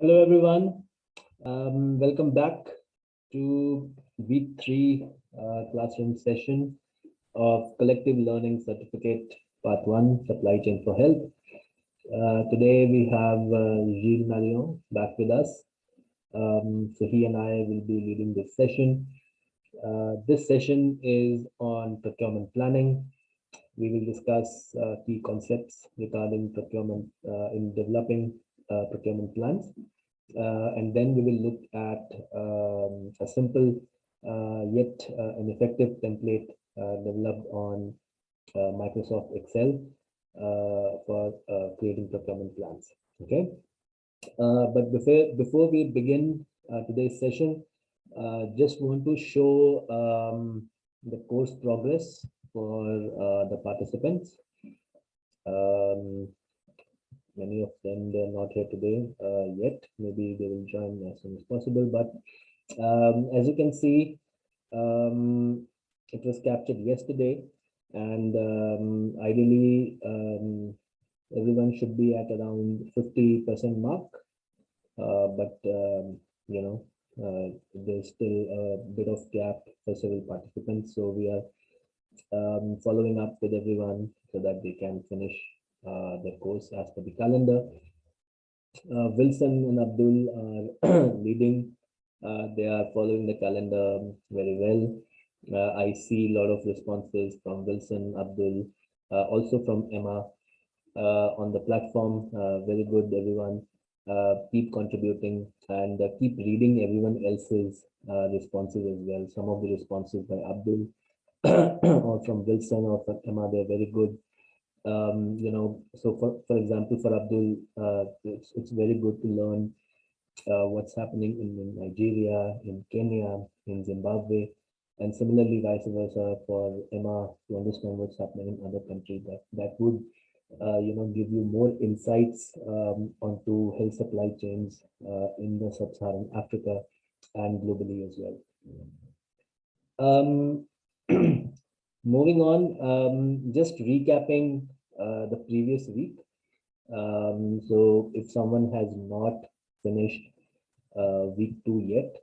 Hello, everyone. Welcome back to week three classroom session of Collective Learning Certificate Part 1 Supply Chain for Health. Today we have Gilles Marion back with us. So he and I will be leading this session. This session is on procurement planning. We will discuss key concepts regarding procurement in developing procurement plans. And then we will look at a simple yet an effective template developed on Microsoft Excel for creating procurement plans. Okay, but before we begin today's session, just want to show the course progress for the participants. Many of them, they're not here today yet. Maybe they will join as soon as possible. But as you can see, it was captured yesterday, and ideally, everyone should be at around 50% mark. But you know, there's still a bit of gap for several participants, so we are following up with everyone so that they can finish the course as per the calendar. Wilson and Abdul are leading. They are following the calendar very well. I see a lot of responses from Wilson, Abdul, also from Emma on the platform. Very good, everyone. Keep contributing and keep reading everyone else's responses as well. Some of the responses by Abdul or from Wilson or from Emma, they're very good. So for example, for Abdul, it's very good to learn what's happening in Nigeria, in Kenya, in Zimbabwe, and similarly vice versa for Emma to understand what's happening in other countries. That would give you more insights onto health supply chains in the sub-Saharan Africa and globally as well. Moving on, just recapping the previous week. So if someone has not finished week 2 yet,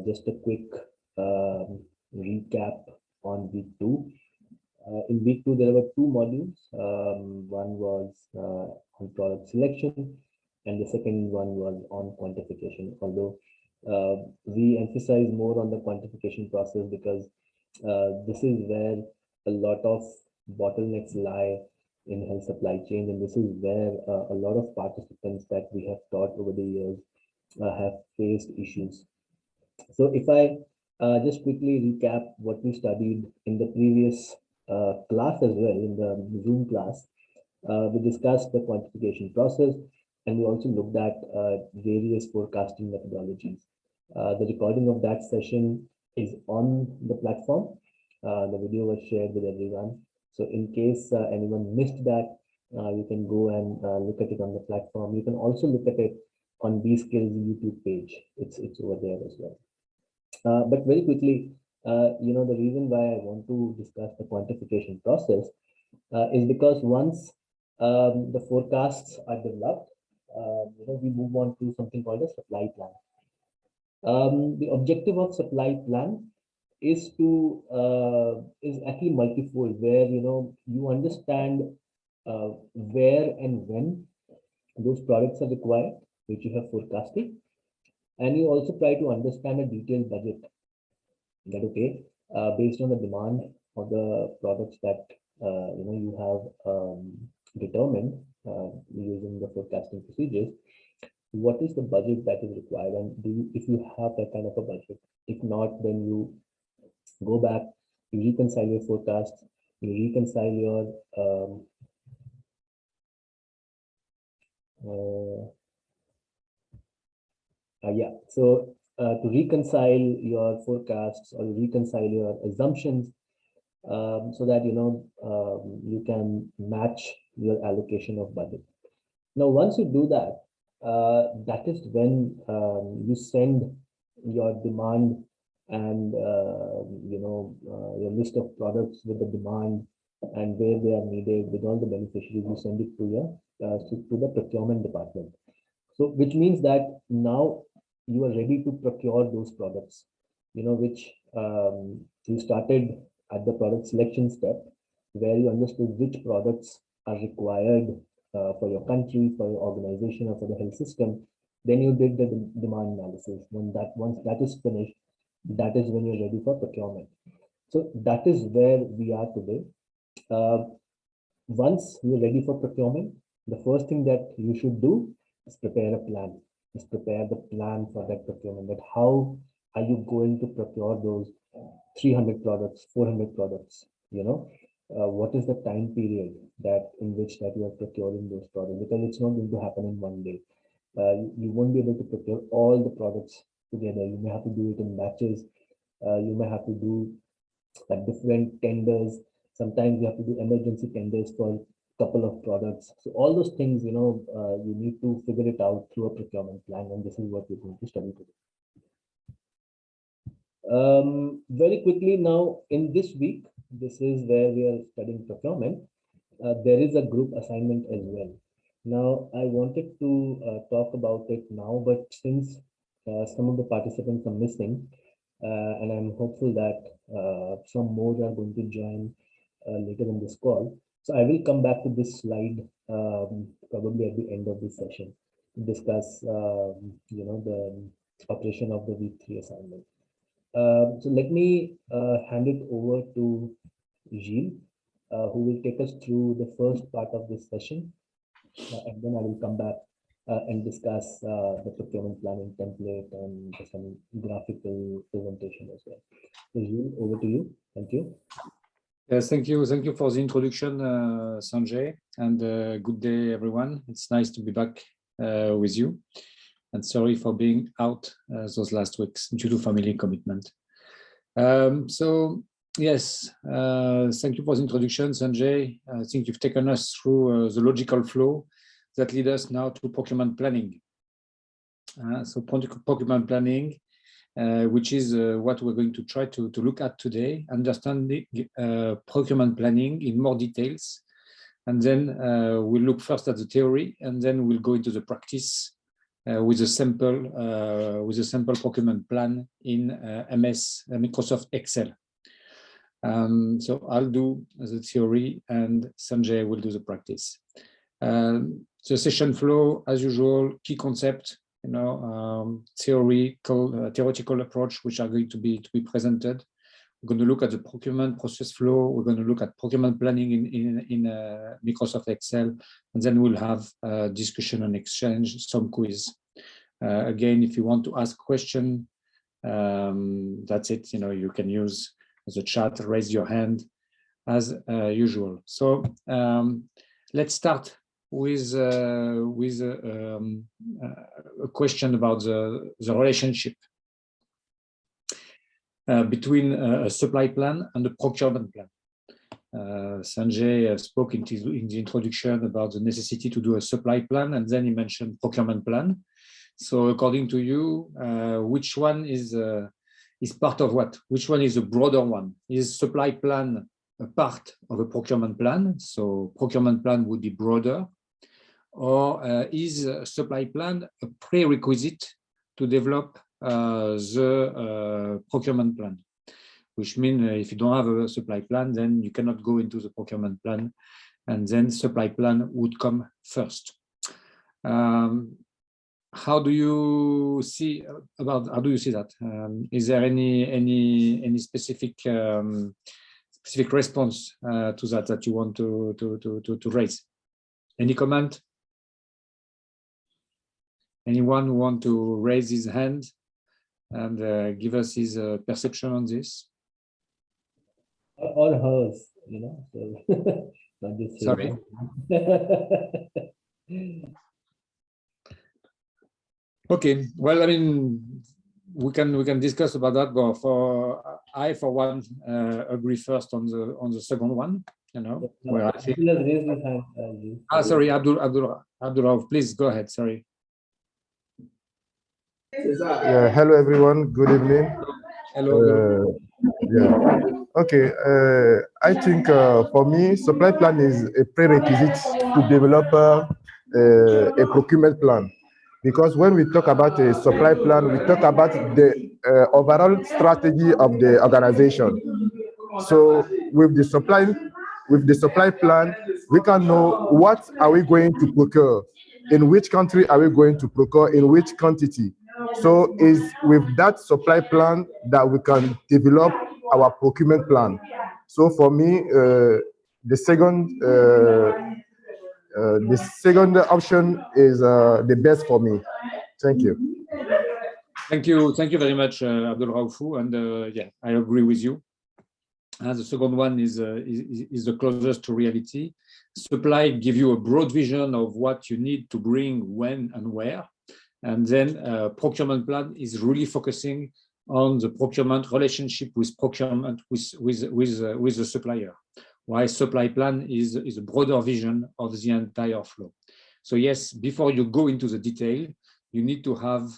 just a quick recap on week 2. In week 2, there were 2 modules. One was on product selection, and the second one was on quantification. Although we emphasize more on the quantification process because this is where a lot of bottlenecks lie in health supply chain, and this is where a lot of participants that we have taught over the years have faced issues. So if I just quickly recap what we studied in the previous class as well, in the Zoom class, we discussed the quantification process, and we also looked at various forecasting methodologies. The recording of that session is on the platform. The video was shared with everyone. So in case anyone missed that, you can go and look at it on the platform. You can also look at it on B-Skills YouTube page. It's over there as well. But very quickly, the reason why I want to discuss the quantification process is because once the forecasts are developed, we move on to something called a supply plan. The objective of supply plan is actually multifold, where you understand where and when those products are required, which you have forecasted, and you also try to understand a detailed budget that based on the demand of the products that you have determined using the forecasting procedures. What is the budget that is required, and if you have that kind of a budget? If not, then you go back, you reconcile your forecasts, you reconcile your so to reconcile your forecasts or reconcile your assumptions, so that you can match your allocation of budget. Now, once you do that, that is when you send your demand and your list of products with the demand and where they are needed with all the beneficiaries. You send it to your to the procurement department. So which means that now you are ready to procure those products, which you started at the product selection step, where you understood which products are required for your country, for your organization, or for the health system. Then you did the demand analysis. Once that is finished, that is when you're ready for procurement. So that is where we are today. Uh, Once you're ready for procurement, the first thing that you should do is prepare a plan. Is prepare the plan for that procurement. That how are you going to procure those 300 products, 400 products? What is the time period that in which that you are procuring those products? Because it's not going to happen in one day. You won't be able to procure all the products together. You may have to do it in batches. You may have to do different tenders. Sometimes you have to do emergency tenders for a couple of products. So all those things, you need to figure it out through a procurement plan, and this is what we're going to study today. Very quickly now, in this week, this is where we are studying procurement. There is a group assignment as well. Now, I wanted to talk about it now, but since some of the participants are missing, and I'm hopeful that some more are going to join later in this call. So I will come back to this slide probably at the end of this session to discuss, the operation of the week 3 assignment. So let me hand it over to Gilles, who will take us through the first part of this session, and then I will come back and discuss the procurement planning template and some graphical presentation as well. So Gilles, over to you. Thank you. Yes, thank you. Thank you for the introduction, Sanjay, and good day, everyone. It's nice to be back with you. And sorry for being out those last weeks due to family commitment. So yes, thank you for the introduction, Sanjay. I think you've taken us through the logical flow that lead us now to procurement planning. So procurement planning, which is what we're going to try to look at today, understanding procurement planning in more details. And then we'll look first at the theory, and then we'll go into the practice with a sample procurement plan in Microsoft Excel. So I'll do the theory, and Sanjay will do the practice. The session flow, as usual, key concept, theoretical approach, which are going to be presented. We're going to look at the procurement process flow. We're going to look at procurement planning in Microsoft Excel, and then we'll have discussion and exchange, some quiz. Again, if you want to ask a question, that's it. You can use the chat, raise your hand as usual. So let's start with a question about the relationship between a supply plan and a procurement plan. Sanjay spoke in the introduction about the necessity to do a supply plan, and then he mentioned procurement plan. So according to you, which one is part of what? Which one is a broader one? Is supply plan a part of a procurement plan? So procurement plan would be broader. Or is a supply plan a prerequisite to develop the procurement plan? Which means if you don't have a supply plan, then you cannot go into the procurement plan, and then supply plan would come first. How do you see that? Is there any specific response to that you want to raise? Any comment? Anyone who want to raise his hand and give us his perception on this? Or hers, so not just sorry. Okay, well, I mean, we can discuss about that, but I for one agree first on the second one. Where I think... sorry, Abdul, please go ahead. Sorry. Yeah, hello everyone, good evening. Hello. Yeah, okay. I think for me, supply plan is a prerequisite to develop a procurement plan. because when we talk about a supply plan, we talk about the overall strategy of the organization. So with the supply plan, we can know what are we going to procure, in which country are we going to procure, in which quantity. So it's with that supply plan that we can develop our procurement plan. So for me, the second option is the best for me. Thank you. Thank you very much, Abdul Raufou, and yeah, I agree with you. The second one is the closest to reality. Supply give you a broad vision of what you need to bring, when and where, and then procurement plan is really focusing on the procurement relationship with procurement with the supplier. While supply plan is a broader vision of the entire flow. So yes, before you go into the detail, you need to have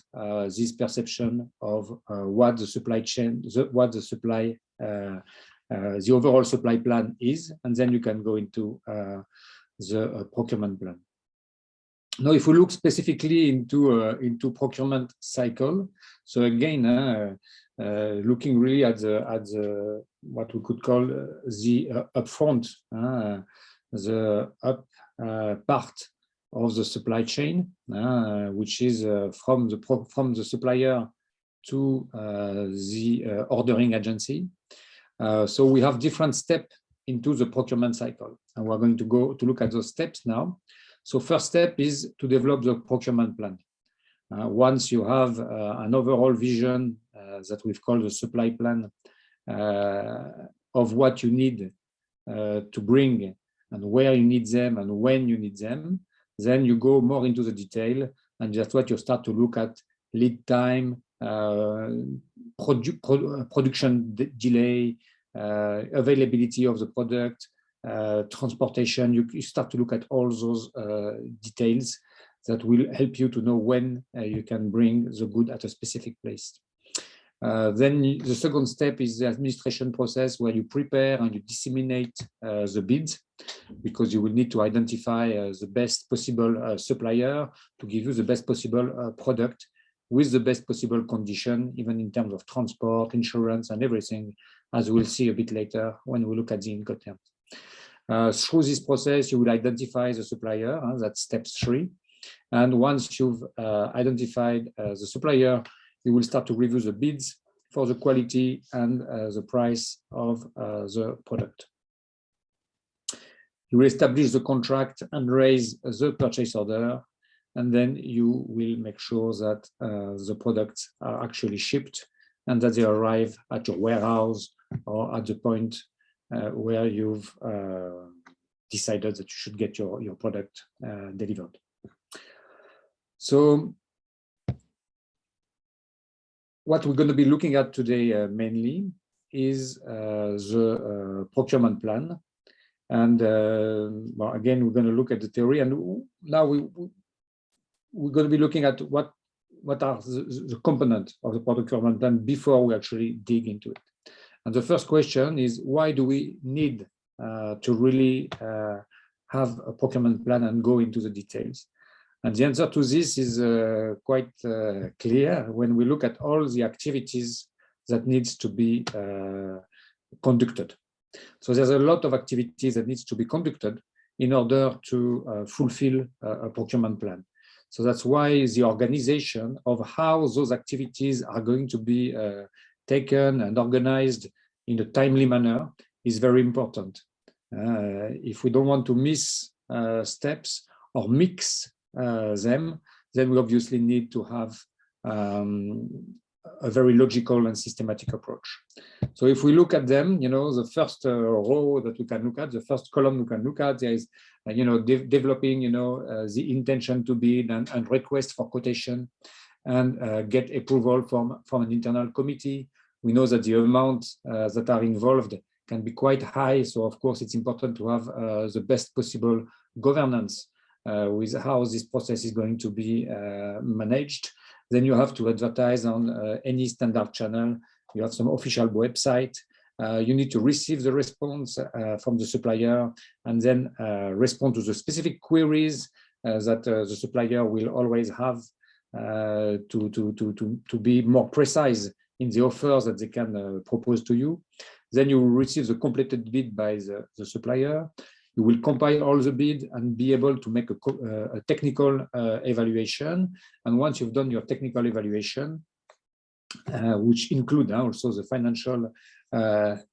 this perception of what the supply chain, the overall supply plan is, and then you can go into the procurement plan. Now, if we look specifically into procurement cycle, so again, looking really at the what we could call the upfront, the up part of the supply chain, which is from the supplier to the ordering agency. So we have different steps into the procurement cycle, and we're going to look at those steps now. So first step is to develop the procurement plan. Once you have an overall vision that we've called the supply plan of what you need to bring and where you need them and when you need them, then you go more into the detail, and that's what you start to look at: lead time, production delay, availability of the product, transportation. You start to look at all those details that will help you to know when you can bring the good at a specific place. Then the second step is the administration process, where you prepare and you disseminate the bids, because you will need to identify the best possible supplier to give you the best possible product with the best possible condition, even in terms of transport, insurance, and everything, as we'll see a bit later when we look at the Incoterms. Through this process, you will identify the supplier, that's step 3. And once you've identified the supplier, you will start to review the bids for the quality and the price of the product. You will establish the contract and raise the purchase order, and then you will make sure that the products are actually shipped and that they arrive at your warehouse or at the point where you've decided that you should get your product delivered. So what we're going to be looking at today mainly is the procurement plan. And well, again, we're going to look at the theory, and now we're going to be looking at what are the components of the procurement plan before we actually dig into it. And the first question is, why do we need to really have a procurement plan and go into the details? And the answer to this is quite clear when we look at all the activities that needs to be conducted. So there's a lot of activities that needs to be conducted in order to fulfill a procurement plan. So that's why the organization of how those activities are going to be taken and organized in a timely manner is very important. If we don't want to miss steps or mix them, then we obviously need to have a very logical and systematic approach. So if we look at them, the first row that we can look at, the first column we can look at, there is, developing, the intention to bid and request for quotation and get approval from an internal committee. We know that the amounts that are involved can be quite high. So of course, it's important to have the best possible governance with how this process is going to be managed. Then you have to advertise on any standard channel. You have some official website. You need to receive the response from the supplier and then respond to the specific queries that the supplier will always have to be more precise in the offers that they can propose to you. Then you will receive the completed bid by the supplier. You will compile all the bid and be able to make a technical evaluation. And once you've done your technical evaluation, which include also the financial, the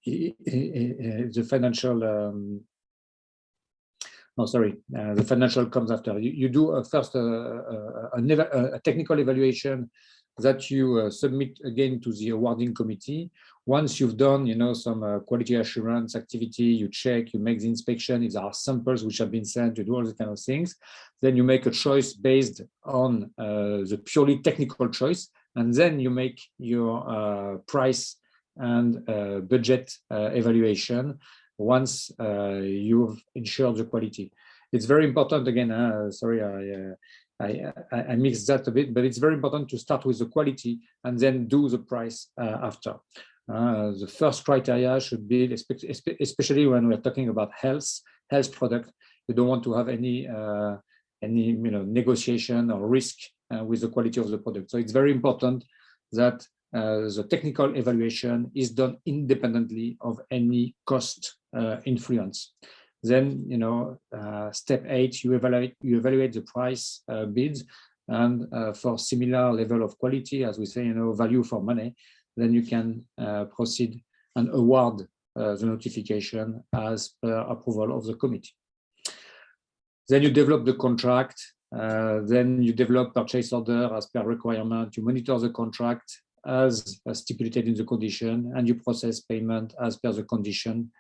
financial comes after. You do first a technical evaluation that you submit again to the awarding committee. Once you've done, some quality assurance activity, you check, you make the inspection. If there are samples which have been sent, you do all these kind of things. Then you make a choice based on the purely technical choice, and then you make your price and budget evaluation once you've ensured the quality. It's very important, again, sorry, I mixed that a bit, but it's very important to start with the quality and then do the price after. The first criteria should be, especially when we're talking about health product, you don't want to have any negotiation or risk with the quality of the product. So it's very important that the technical evaluation is done independently of any cost influence. Then, step 8, you evaluate the price bids, and for similar level of quality, as we say, value for money, then you can proceed and award the notification as per approval of the committee. Then you develop the contract. Then you develop purchase order as per requirement. You monitor the contract as stipulated in the condition, and you process payment as per the condition.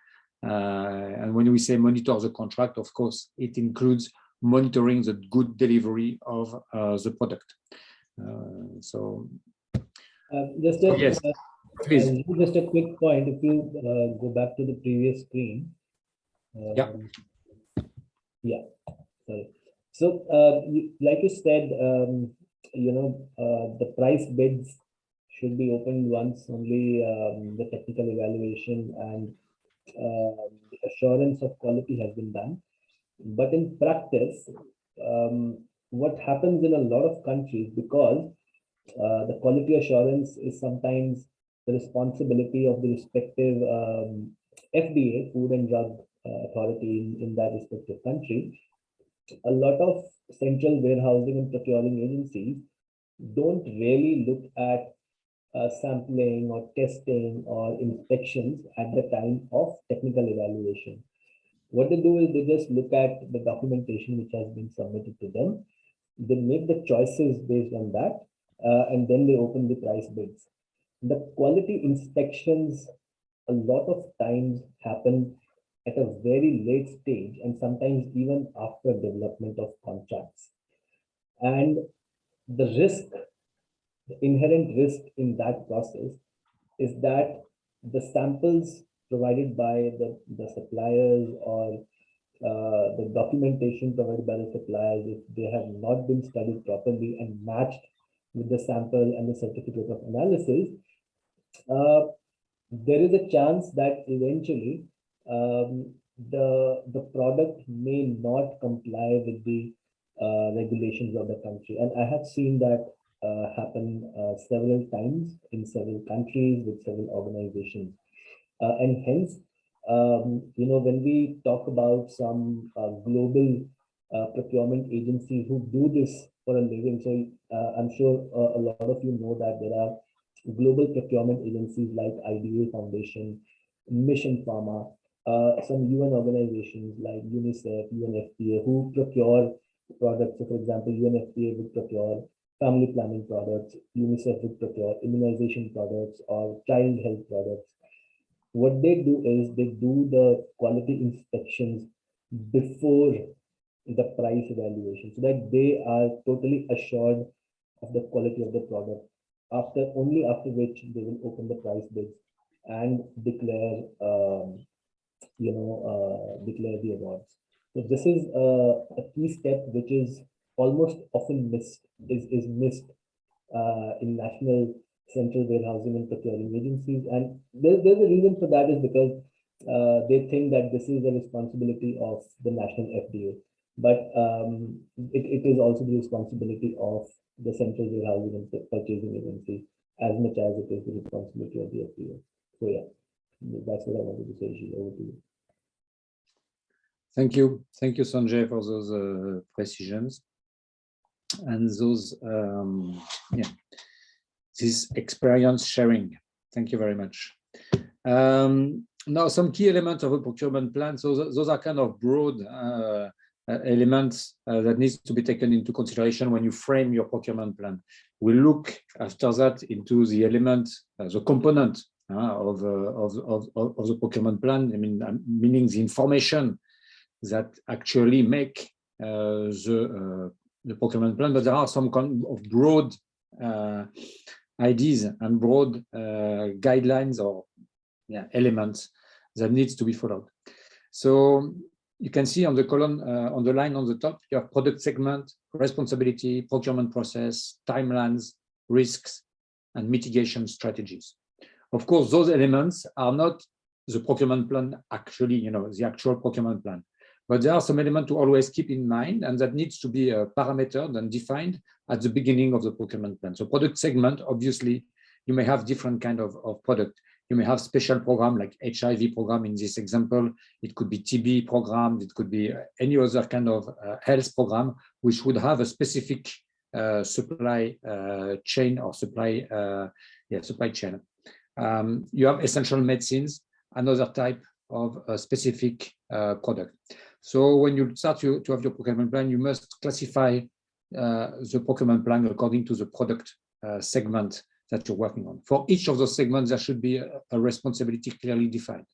And when we say monitor the contract, of course, it includes monitoring the good delivery of the product. Just a quick point. If you go back to the previous screen. Sorry. So, like you said, the price bids should be opened once only the technical evaluation and the assurance of quality has been done. But in practice, what happens in a lot of countries, because the quality assurance is sometimes the responsibility of the respective FDA, Food and Drug Authority in that respective country, a lot of central warehousing and procuring agencies don't really look at sampling or testing or inspections at the time of technical evaluation. What they do is they just look at the documentation which has been submitted to them. They make the choices based on that, and then they open the price bids. The quality inspections a lot of times happen at a very late stage, and sometimes even after development of contracts. And the risk, the inherent risk in that process is that the samples provided by the suppliers or the documentation provided by the suppliers, if they have not been studied properly and matched with the sample and the certificate of analysis, there is a chance that eventually the product may not comply with the regulations of the country. And I have seen that happen several times in several countries with several organizations. And hence, when we talk about some global procurement agencies who do this for a living, so I'm sure a lot of you know that there are global procurement agencies like IDA Foundation, Mission Pharma, some UN organizations like UNICEF, UNFPA, who procure products. So, for example, UNFPA would procure family planning products, UNICEF would procure immunization products or child health products. What they do is they do the quality inspections before the price evaluation, so that they are totally assured of the quality of the product. Only after which they will open the price bids and declare, declare the awards. So this is a key step which is almost often missed, is missed in national central warehousing and procuring agencies. And there's a reason for that, is because they think that this is the responsibility of the national FDA. but it is also the responsibility of the central warehousing and purchasing agency as much as it is the responsibility of the FPO. So yeah, that's what I wanted to say. Ishii, over to you. Thank you, Sanjay, for those precisions and those this experience sharing. Thank you very much. Now, some key elements of a procurement plan. So those are kind of broad elements that needs to be taken into consideration when you frame your procurement plan. We look after that into the element, the component of the procurement plan. I mean, meaning the information that actually make the procurement plan. But there are some kind of broad ideas and broad guidelines or elements that needs to be followed. So you can see on the column, on the line on the top, you have product segment, responsibility, procurement process, timelines, risks, and mitigation strategies. Of course, those elements are not the procurement plan actually, the actual procurement plan. But there are some elements to always keep in mind, and that needs to be parametered and defined at the beginning of the procurement plan. So product segment, obviously, you may have different kind of product. You may have special program like HIV program in this example. It could be TB program. It could be any other kind of health program, which would have a specific supply chain or supply chain. You have essential medicines, another type of a specific product. So when you start to have your procurement plan, you must classify the procurement plan according to the product segment that you're working on. For each of those segments, there should be a responsibility clearly defined.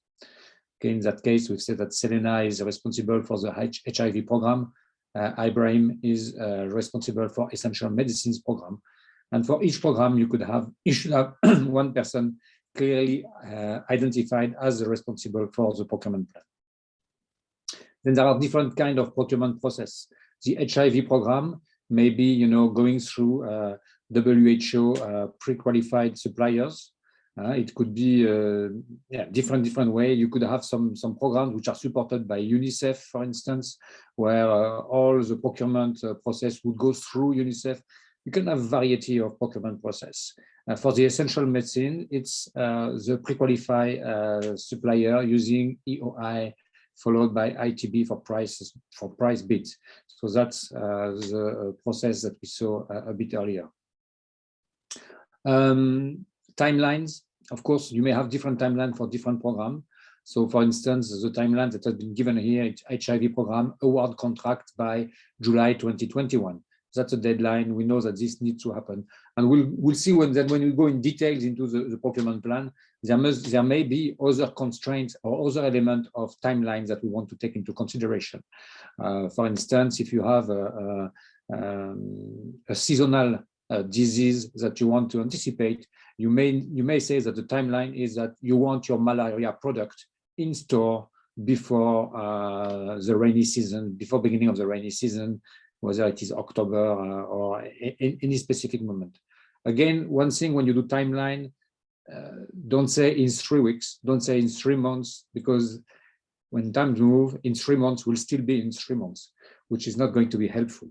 Okay, in that case, we've said that Selena is responsible for the HIV program. Ibrahim is responsible for essential medicines program. And for each program, you should have one person clearly identified as responsible for the procurement plan. Then there are different kinds of procurement process. The HIV program may be, going through WHO pre-qualified suppliers. It could be different way. You could have some programs which are supported by UNICEF, for instance, where all the procurement process would go through UNICEF. You can have variety of procurement process. For the essential medicine, it's the pre-qualified supplier using EOI followed by ITB for price bids. So that's the process that we saw a bit earlier. Timelines, of course, you may have different timelines for different programs. So for instance, the timeline that has been given here, HIV program award contract by July 2021. That's a deadline. We know that this needs to happen. And we'll see when we go in details into the procurement plan, there may be other constraints or other elements of timelines that we want to take into consideration. For instance, if you have a seasonal disease that you want to anticipate, you may say that the timeline is that you want your malaria product in store before the rainy season, before beginning of the rainy season, whether it is October or any specific moment. Again, one thing when you do timeline, don't say in 3 weeks, don't say in 3 months, because when times move, in 3 months will still be in 3 months, which is not going to be helpful.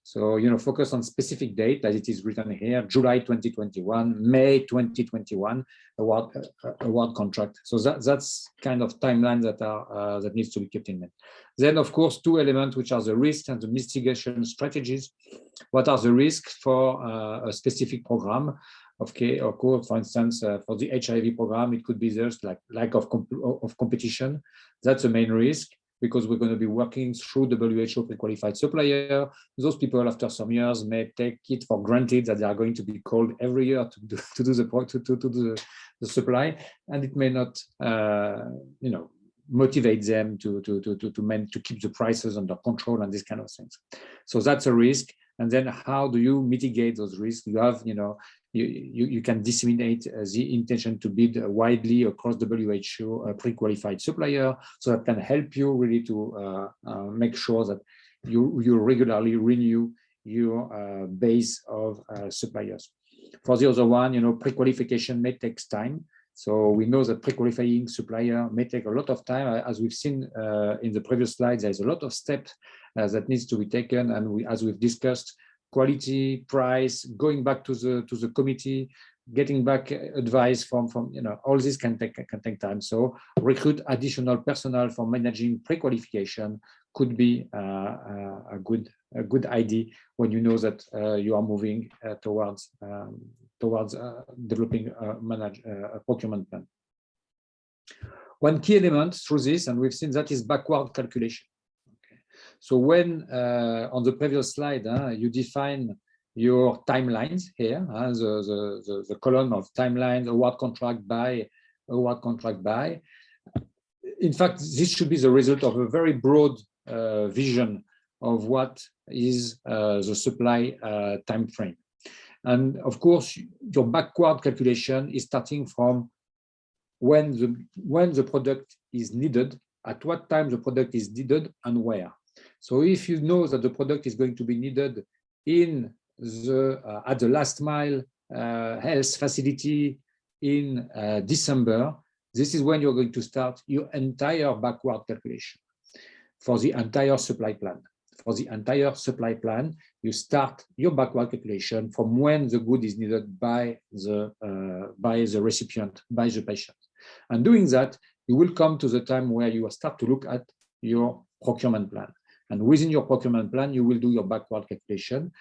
So, focus on specific date as it is written here, July 2021, May 2021, award contract. So that's kind of timeline that needs to be kept in mind. Then, of course, 2 elements, which are the risk and the mitigation strategies. What are the risks for a specific program? Okay, of course, for instance, for the HIV program, it could be there's lack of competition. That's the main risk, because we're going to be working through WHO pre-qualified supplier. Those people, after some years, may take it for granted that they are going to be called every year to do the supply, and it may not, motivate them to keep the prices under control and these kind of things. So that's a risk. And then how do you mitigate those risks? You have, you can disseminate the intention to bid widely across WHO pre-qualified supplier. So that can help you really to make sure that you regularly renew your base of suppliers. For the other one, pre-qualification may take time. So we know that pre-qualifying supplier may take a lot of time. As we've seen in the previous slides, there's a lot of steps that needs to be taken. And as we've discussed, quality, price, going back to the committee, getting back advice from all this can take time. So recruit additional personnel for managing pre-qualification could be a good idea when you know that you are moving towards developing a procurement plan. One key element through this, and we've seen that, is backward calculation. Okay. So when on the previous slide you define your timelines here, the column of timelines, award contract by. In fact, this should be the result of a very broad vision of what is the supply time frame. And of course, your backward calculation is starting from when the product is needed, at what time the product is needed, and where. So if you know that the product is going to be needed in at the last mile health facility in December, this is when you're going to start your entire backward calculation for the entire supply plan. For the entire supply plan, you start your backward calculation from when the good is needed by the recipient, by the patient. And doing that, you will come to the time where you will start to look at your procurement plan. And within your procurement plan, you will do your backward calculation,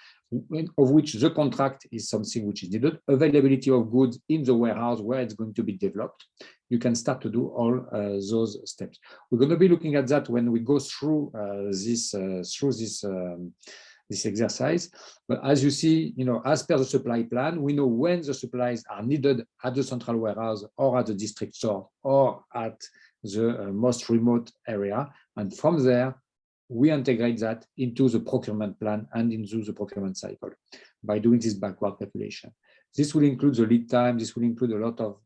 of which the contract is something which is needed, availability of goods in the warehouse where it's going to be developed. You can start to do all those steps. We're going to be looking at that when we go through this exercise. But as you see, as per the supply plan, we know when the supplies are needed at the central warehouse or at the district store or at the most remote area. And from there, we integrate that into the procurement plan and into the procurement cycle by doing this backward calculation. This will include the lead time. This will include a lot of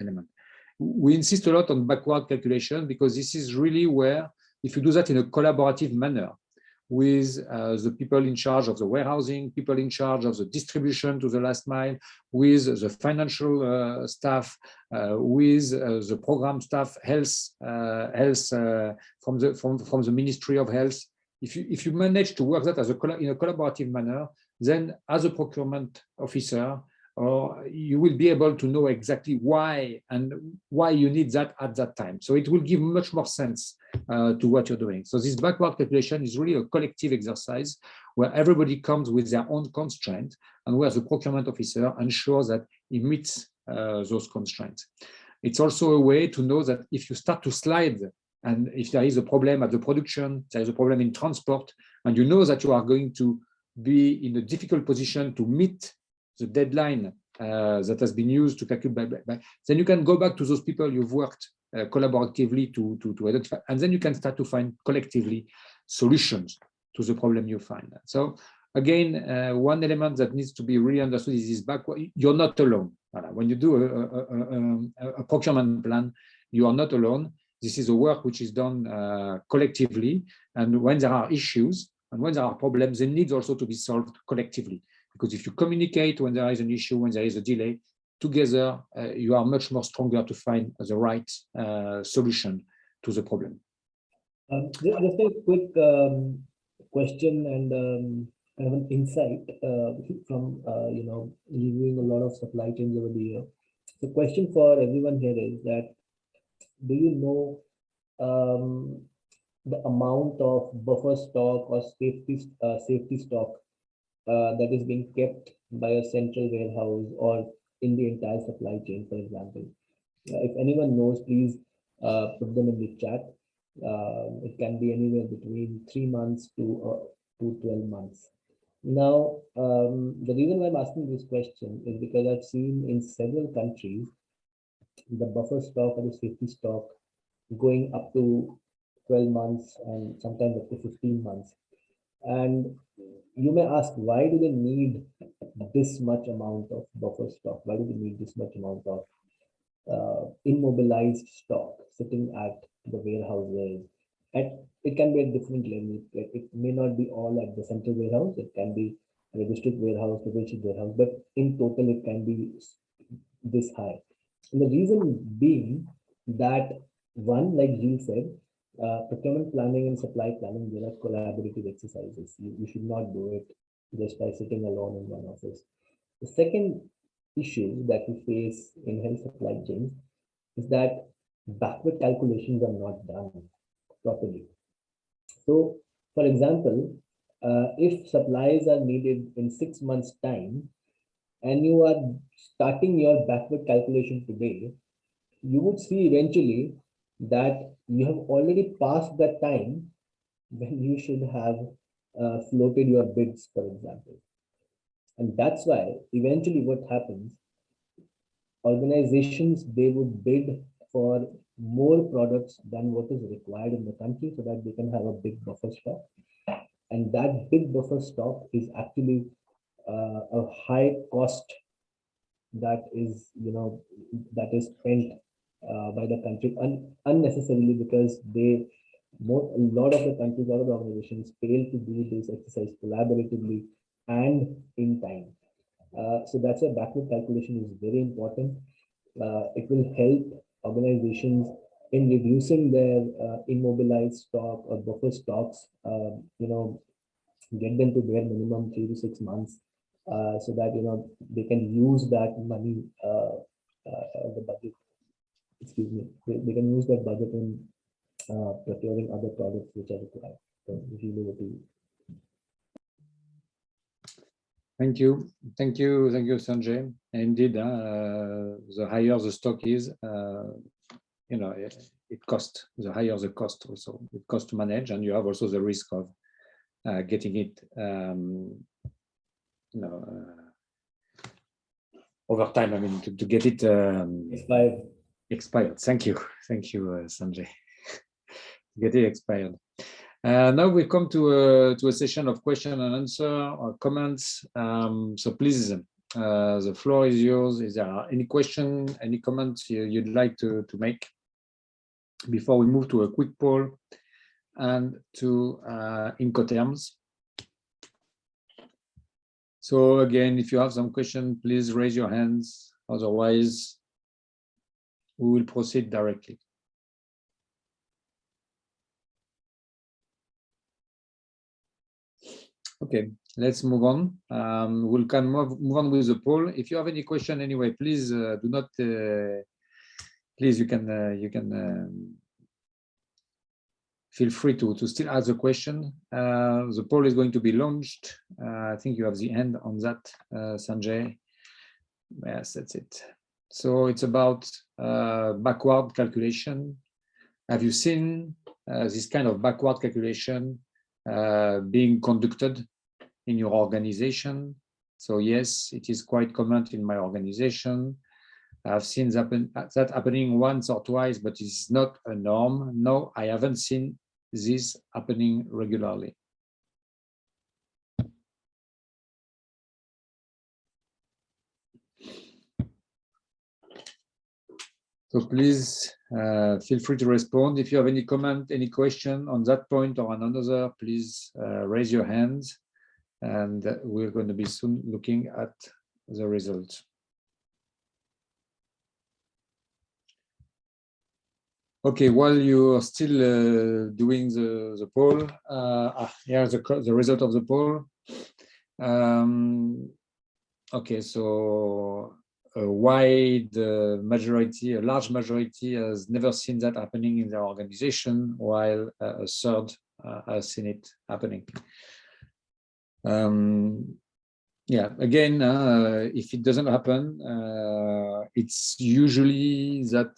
elements. We insist a lot on backward calculation because this is really where, if you do that in a collaborative manner with the people in charge of the warehousing, people in charge of the distribution to the last mile, with the financial staff, with the program staff, health from the Ministry of Health. If you manage to work that in a collaborative manner, then as a procurement officer, you will be able to know exactly why you need that at that time. So it will give much more sense to what you're doing. So this backward calculation is really a collective exercise where everybody comes with their own constraint and where the procurement officer ensures that he meets those constraints. It's also a way to know that if you start to slide and if there is a problem at the production, there is a problem in transport, and you know that you are going to be in a difficult position to meet the deadline that has been used to calculate then you can go back to those people you've worked collaboratively to identify, and then you can start to find collectively solutions to the problem you find. So again, one element that needs to be really understood is this backward. You're not alone. When you do a procurement plan, you are not alone. This is a work which is done collectively, and when there are issues and when there are problems, they need also to be solved collectively. Because if you communicate when there is an issue, when there is a delay, together you are much more stronger to find the right solution to the problem. Just a quick question and kind of an insight from reviewing a lot of supply chains over the year. The question for everyone here is that, do you know the amount of buffer stock or safety stock that is being kept by a central warehouse or in the entire supply chain, for example? If anyone knows, please put them in the chat. It can be anywhere between 3 months to 12 months. Now, the reason why I'm asking this question is because I've seen in several countries the buffer stock or the safety stock going up to 12 months and sometimes up to 15 months. And you may ask, why do they need this much amount of buffer stock? Why do they need this much amount of immobilized stock sitting at the warehouses? It can be at different levels. Like it may not be all at the central warehouse. It can be at a district warehouse, the district warehouse, but in total it can be this high. And the reason being that, one, like Gilles said, procurement planning and supply planning, they are collaborative exercises. You should not do it just by sitting alone in one office. The second issue that we face in health supply chains is that backward calculations are not done properly. So, for example, if supplies are needed in 6 months' time, and you are starting your backward calculation today, you would see eventually that you have already passed that time when you should have floated your bids, for example. And that's why eventually what happens, organizations, they would bid for more products than what is required in the country so that they can have a big buffer stock. And that big buffer stock is actually a high cost that is, that is spent by the country unnecessarily, because a lot of the countries, a lot of the organizations fail to do this exercise collaboratively and in time. So that's why backward calculation is very important. It will help organizations in reducing their immobilized stock or buffer stocks, get them to bare minimum 3 to 6 months, so that they can use that money, the budget. Excuse me. They can use that budget in procuring other products which are required. So if you leave it to you. Thank you, Sanjay. Indeed, the higher the stock is, it costs. The higher the cost, also it costs to manage, and you have also the risk of getting it, over time. I mean, to get it expired. Thank you, Sanjay. Get it expired. Now we come to a session of question and answer or comments. So please, the floor is yours. Is there any question, any comments you'd like to make before we move to a quick poll and to Incoterms? So again, if you have some question, please raise your hands. Otherwise, we will proceed directly. Okay, let's move on. We'll can move on with the poll. If you have any question anyway, please do not. Please, you can feel free to still ask the question. The poll is going to be launched. I think you have the end on that, Sanjay. Yes, that's it. So it's about backward calculation. Have you seen this kind of backward calculation being conducted in your organization? So yes, it is quite common in my organization. I've seen that happening once or twice, but it's not a norm. No, I haven't seen this happening regularly. So please feel free to respond. If you have any comment, any question on that point or on another, please raise your hands, and we're going to be soon looking at the results. Okay, while you are still doing the poll, here's the result of the poll. Okay, so a large majority has never seen that happening in their organization, while a third has seen it happening. Yeah, again, if it doesn't happen, it's usually that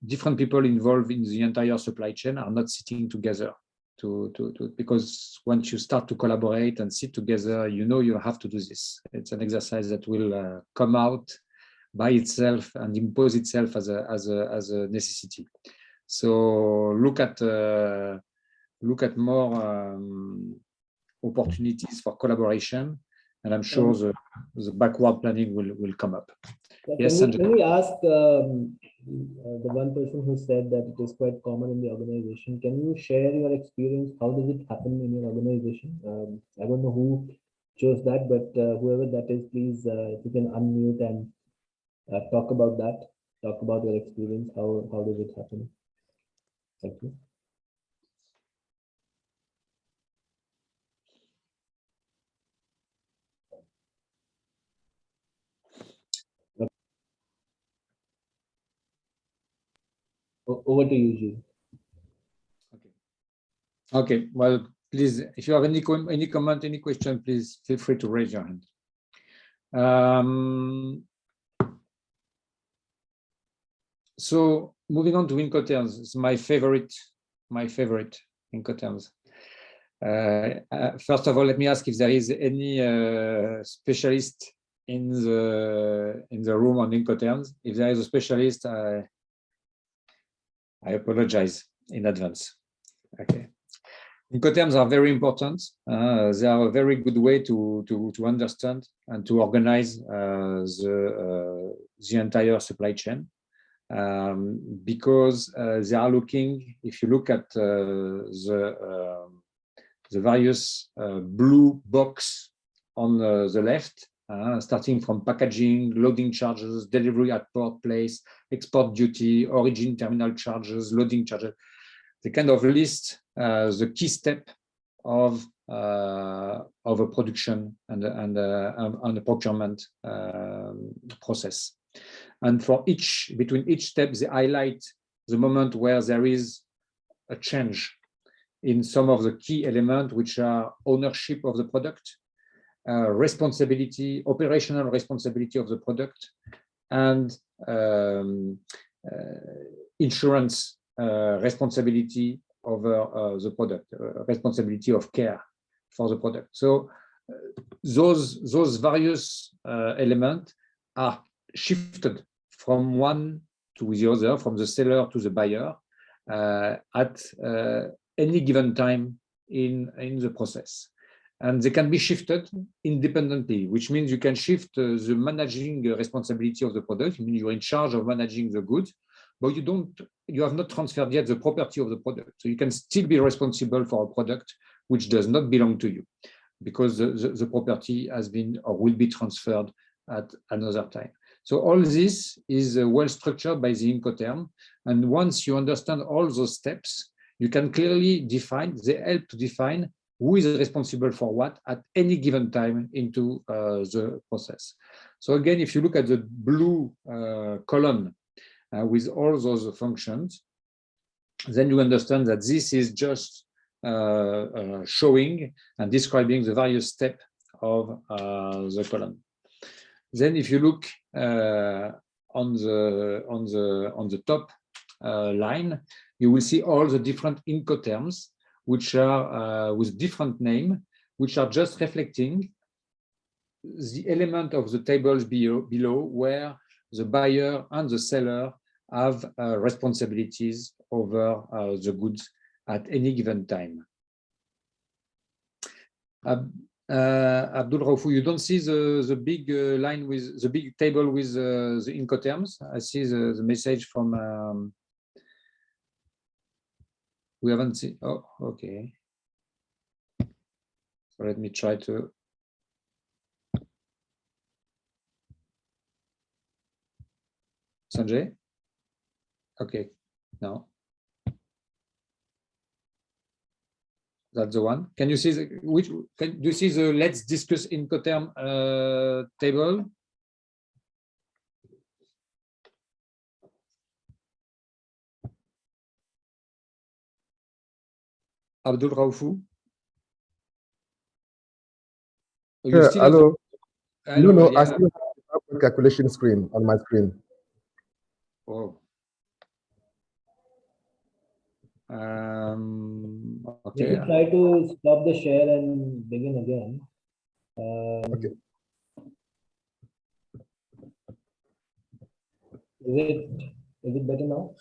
different people involved in the entire supply chain are not sitting together. Because once you start to collaborate and sit together, you have to do this. It's an exercise that will come out by itself and impose itself as a necessity. So look at more opportunities for collaboration, and I'm sure the backward planning will come up. Yes, can we ask the one person who said that it is quite common in the organization? Can you share your experience? How does it happen in your organization? I don't know who chose that, but whoever that is, please, if you can unmute and talk about that. Talk about your experience. How does it happen? Thank you. Over to you, Gilles. Okay. Well, please, if you have any comment, any question, please feel free to raise your hand. So moving on to Incoterms, it's my favorite Incoterms. First of all, let me ask if there is any specialist in the room on Incoterms. If there is a specialist, I apologize in advance. Okay. Incoterms are very important. They are a very good way to understand and to organize the entire supply chain. Because they are looking, if you look at the various blue box on the left, starting from packaging, loading charges, delivery at port place, export duty, origin terminal charges, loading charges, they kind of list the key step of a production and a procurement process. And for between each step, they highlight the moment where there is a change in some of the key elements, which are ownership of the product, responsibility, operational responsibility of the product, and insurance responsibility over the product, responsibility of care for the product. So those various elements are shifted from one to the other, from the seller to the buyer, at any given time in the process. And they can be shifted independently, which means you can shift the managing responsibility of the product. I mean, you're in charge of managing the goods, but you have not transferred yet the property of the product. So you can still be responsible for a product which does not belong to you, because the property has been or will be transferred at another time. So all this is well structured by the Incoterm. And once you understand all those steps, you can clearly define, they help to define who is responsible for what at any given time into the process. So again, if you look at the blue column with all those functions, then you understand that this is just showing and describing the various steps of the column. Then, if you look on the top line, you will see all the different Incoterms, which are with different name, which are just reflecting the element of the tables below where the buyer and the seller have responsibilities over the goods at any given time. Abdul Raufou, you don't see the big line with the big table with the Incoterms. I see the message from. We haven't seen. Oh, okay. So let me try to. Sanjay. Okay. No. That's the one. Can you see do you see the let's discuss Incoterm table? Abdul Raufou? Yeah, hello. No, yeah. I still have a calculation screen on my screen. Oh. Okay. Maybe try to stop the share and begin again. Okay. Is it better now?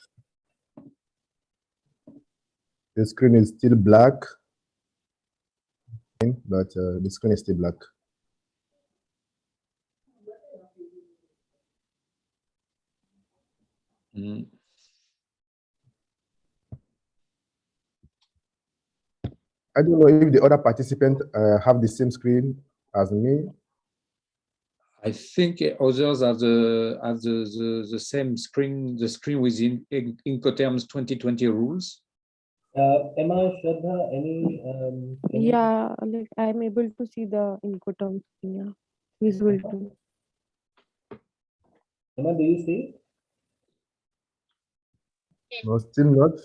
The screen is still black, but the screen is still black. Mm. I don't know if the other participants have the same screen as me. I think others have the same screen, the screen within Incoterms 2020 rules. Emma, Shraddha, any Yeah, like I'm able to see the Incoterm. Yeah, visual too. Emma, do you see? No, still not.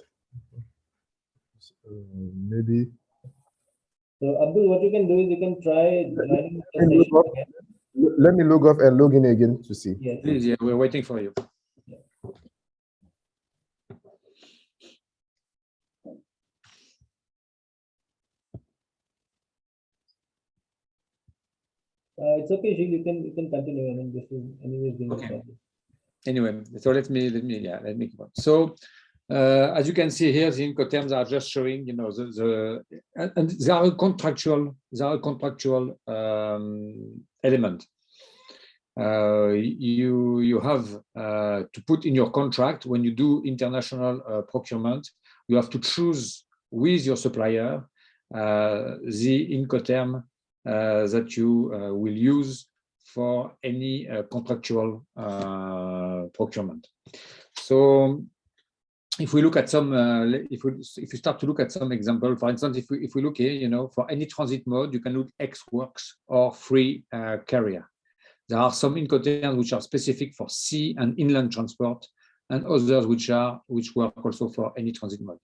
Maybe. So Abdul, what you can do is you can try joining the Let me log session off. again. Let me log off and log in again to see. Yes. Please, yeah, we're waiting for you. It's okay, Gilles, you can continue. I mean, this is anyways being Okay. recorded. Anyway, so let me go on. So as you can see here, the Incoterms are just showing, you know, and they are a contractual element. You have to put in your contract when you do international procurement, you have to choose with your supplier the Incoterm that you will use for any contractual procurement. So if we look at some, if you start to look at some example, for instance, if we look here, you know, for any transit mode, you can look X works or free carrier. There are some Incoterms which are specific for sea and inland transport, and others which work also for any transit mode.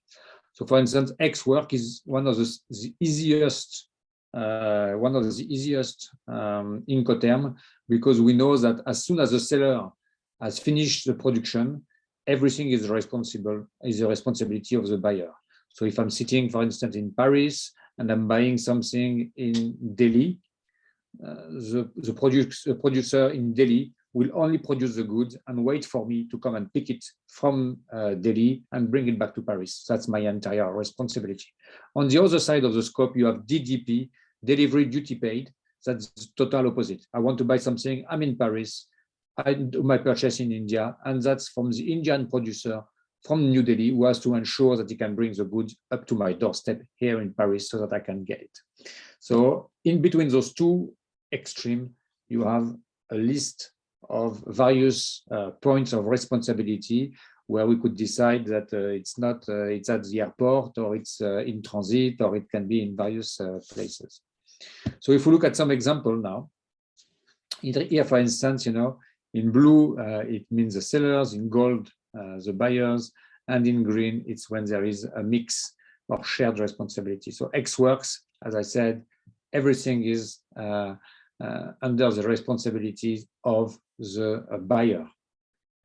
So, for instance, X work is one of the easiest Incoterm, because we know that as soon as the seller has finished the production, everything is the responsibility of the buyer. So if I'm sitting, for instance, in Paris and I'm buying something in Delhi, the producer in Delhi will only produce the goods and wait for me to come and pick it from Delhi and bring it back to Paris. That's my entire responsibility. On the other side of the scope, you have DDP, delivery duty paid. That's the total opposite. I want to buy something, I'm in Paris, I do my purchase in India, and that's from the Indian producer from New Delhi, who has to ensure that he can bring the goods up to my doorstep here in Paris so that I can get it. So in between those two extremes, you have a list of various points of responsibility where we could decide that it's at the airport, or it's in transit, or it can be in various places. So if we look at some example now, here, for instance, you know, in blue, it means the sellers, in gold, the buyers, and in green, it's when there is a mix or shared responsibility. So X works, as I said, everything is under the responsibility of the buyer.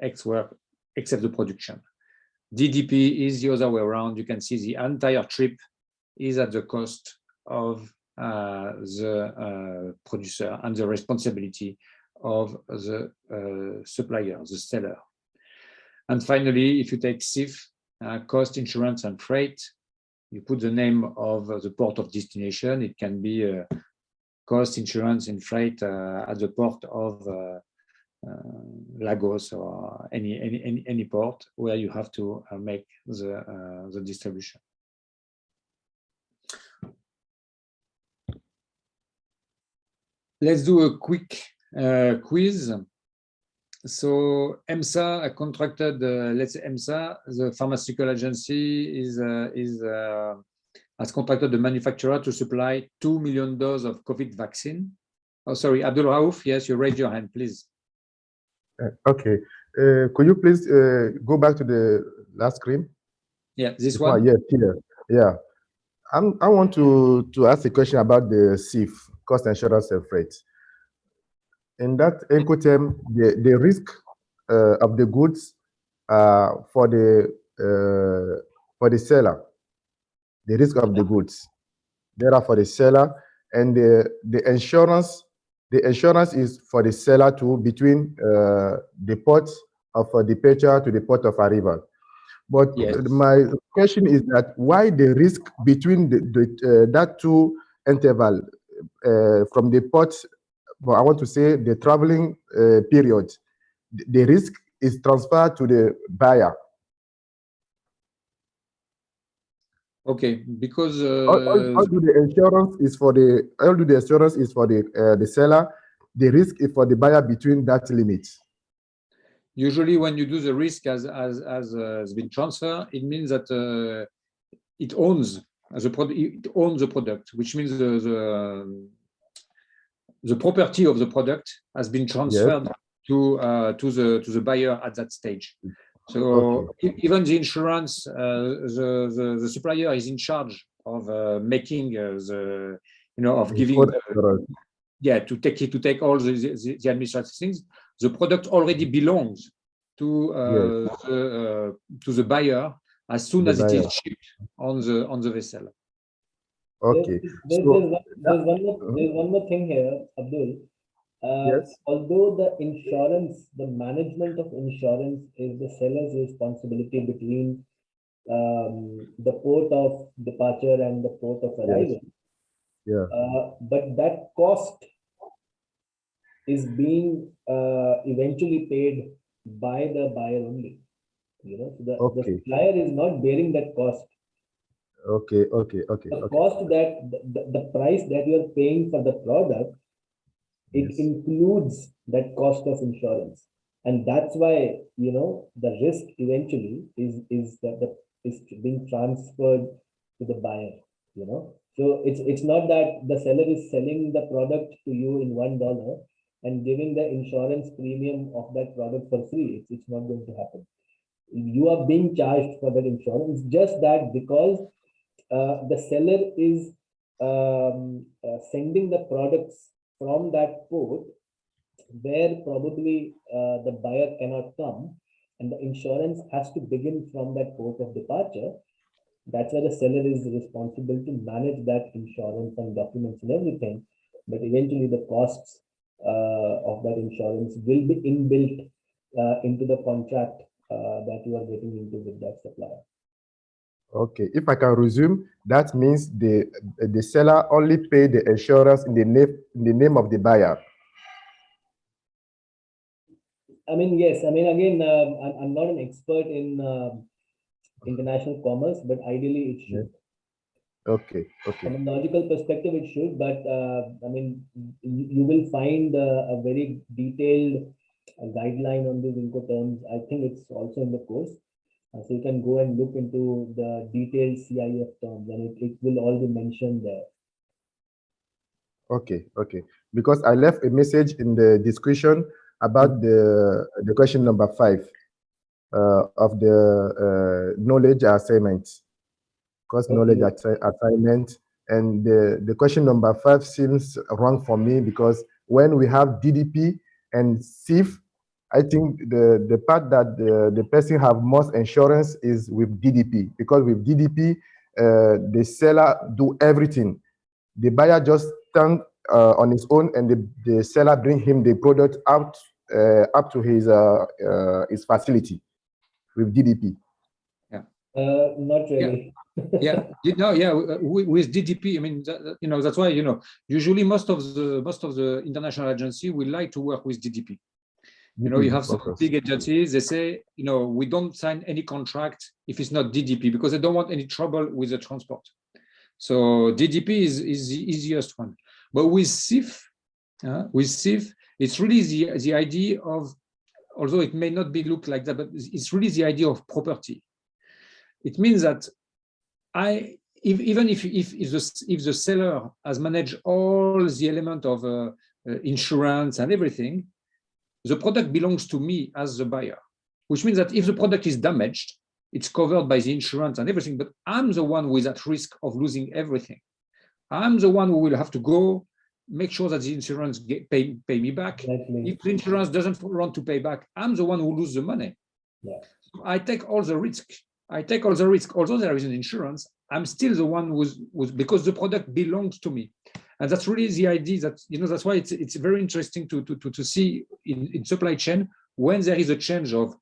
X work, except the production. DDP is the other way around. You can see the entire trip is at the cost of the producer and the responsibility of the supplier, the seller. And finally, if you take CIF, cost, insurance, and freight, you put the name of the port of destination. It can be cost, insurance, and freight at the port of Lagos or any port where you have to make the distribution. Let's do a quick quiz. So EMSA contracted, let's say EMSA, the pharmaceutical agency has contracted the manufacturer to supply 2 million doses of COVID vaccine. Oh, sorry, Abdul Raouf, yes, you raised your hand, please. Okay. Could you please go back to the last screen? Yeah, this one? Yes, here. Yeah. I want to ask a question about the CIF, cost, insurance, and freight. In that Incoterm, the risk of the goods for the seller, the risk of the goods, there are for the seller, and the insurance is for the seller too, between the port of departure to the port of arrival. But yes, my question is that why the risk between that two interval from the port, well, I want to say the traveling period, the risk is transferred to the buyer. Okay, because all the insurance is for the seller. The risk is for the buyer between that limit. Usually, when you do the risk as has been transferred, it means that it owns the product, which means the property of the product has been transferred to the buyer at that stage. So even the insurance, the supplier is in charge of making giving to take all the administrative things. The product already belongs to the buyer as soon as it is shipped on the vessel. Okay. There's one more thing here, Abdul. Although the management of insurance is the seller's responsibility between the port of departure and the port of arrival. But that cost is being eventually paid by the buyer only. So the supplier is not bearing that cost. The cost that the price that you are paying for the product, it includes that cost of insurance, and that's why the risk eventually is being transferred to the buyer. So it's not that the seller is selling the product to you in $1 and giving the insurance premium of that product for free. It's not going to happen. You are being charged for that insurance. It's just that because the seller is sending the products from that port where probably the buyer cannot come, and the insurance has to begin from that port of departure. That's why the seller is responsible to manage that insurance and documents and everything. But eventually the costs of that insurance will be inbuilt into the contract that you are getting into with that supplier. Okay, if I can resume, that means the seller only pay the insurance in the name of the buyer. I mean, yes. I mean, again, I'm not an expert in international commerce, but ideally it should. Okay. From a logical perspective, it should, but I mean, you will find a very detailed guideline on these Incoterms. I think it's also in the course. So you can go and look into the detailed CIF terms, and it will all be mentioned there. Okay. Because I left a message in the description about the question number 5 of the knowledge assignment, course knowledge assignment, and the question number 5 seems wrong for me because when we have DDP and CIF, I think the part that the person have most insurance is with DDP, because with DDP, the seller do everything. The buyer just stand on his own, and the seller bring him the product out up to his facility with DDP. Not really. With DDP, I mean, that's why usually most of the international agency will like to work with DDP. You have some big agencies, they say, we don't sign any contract if it's not DDP because they don't want any trouble with the transport. So DDP is the easiest one. But with CIF, it's really the idea of, although it may not be look like that, but it's really the idea of property. It means that even if the seller has managed all the element of insurance and everything, the product belongs to me as the buyer, which means that if the product is damaged, it's covered by the insurance and everything, but I'm the one who is at risk of losing everything. I'm the one who will have to go make sure that the insurance pay me back. Exactly. If the insurance doesn't want to pay back, I'm the one who loses the money. Yeah. So I take all the risk. Although there is an insurance, I'm still the one who's because the product belongs to me. And that's really the idea that, that's why it's very interesting to see in supply chain when there is a change of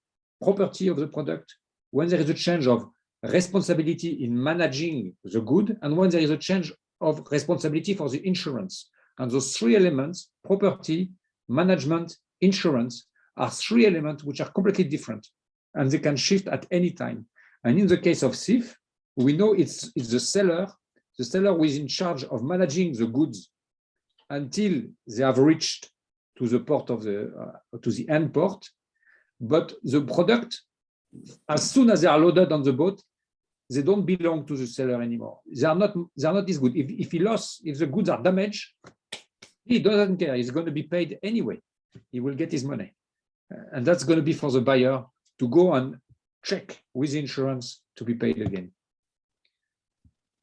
property of the product, when there is a change of responsibility in managing the good, and when there is a change of responsibility for the insurance. And those 3 elements, property, management, insurance, are 3 elements which are completely different, and they can shift at any time. And in the case of CIF, we know it's the seller who is in charge of managing the goods until they have reached to the port of to the end port. But the product, as soon as they are loaded on the boat, they don't belong to the seller anymore. They are not his good. If the goods are damaged, he doesn't care. He's going to be paid anyway. He will get his money. And that's going to be for the buyer to go and check with insurance to be paid again.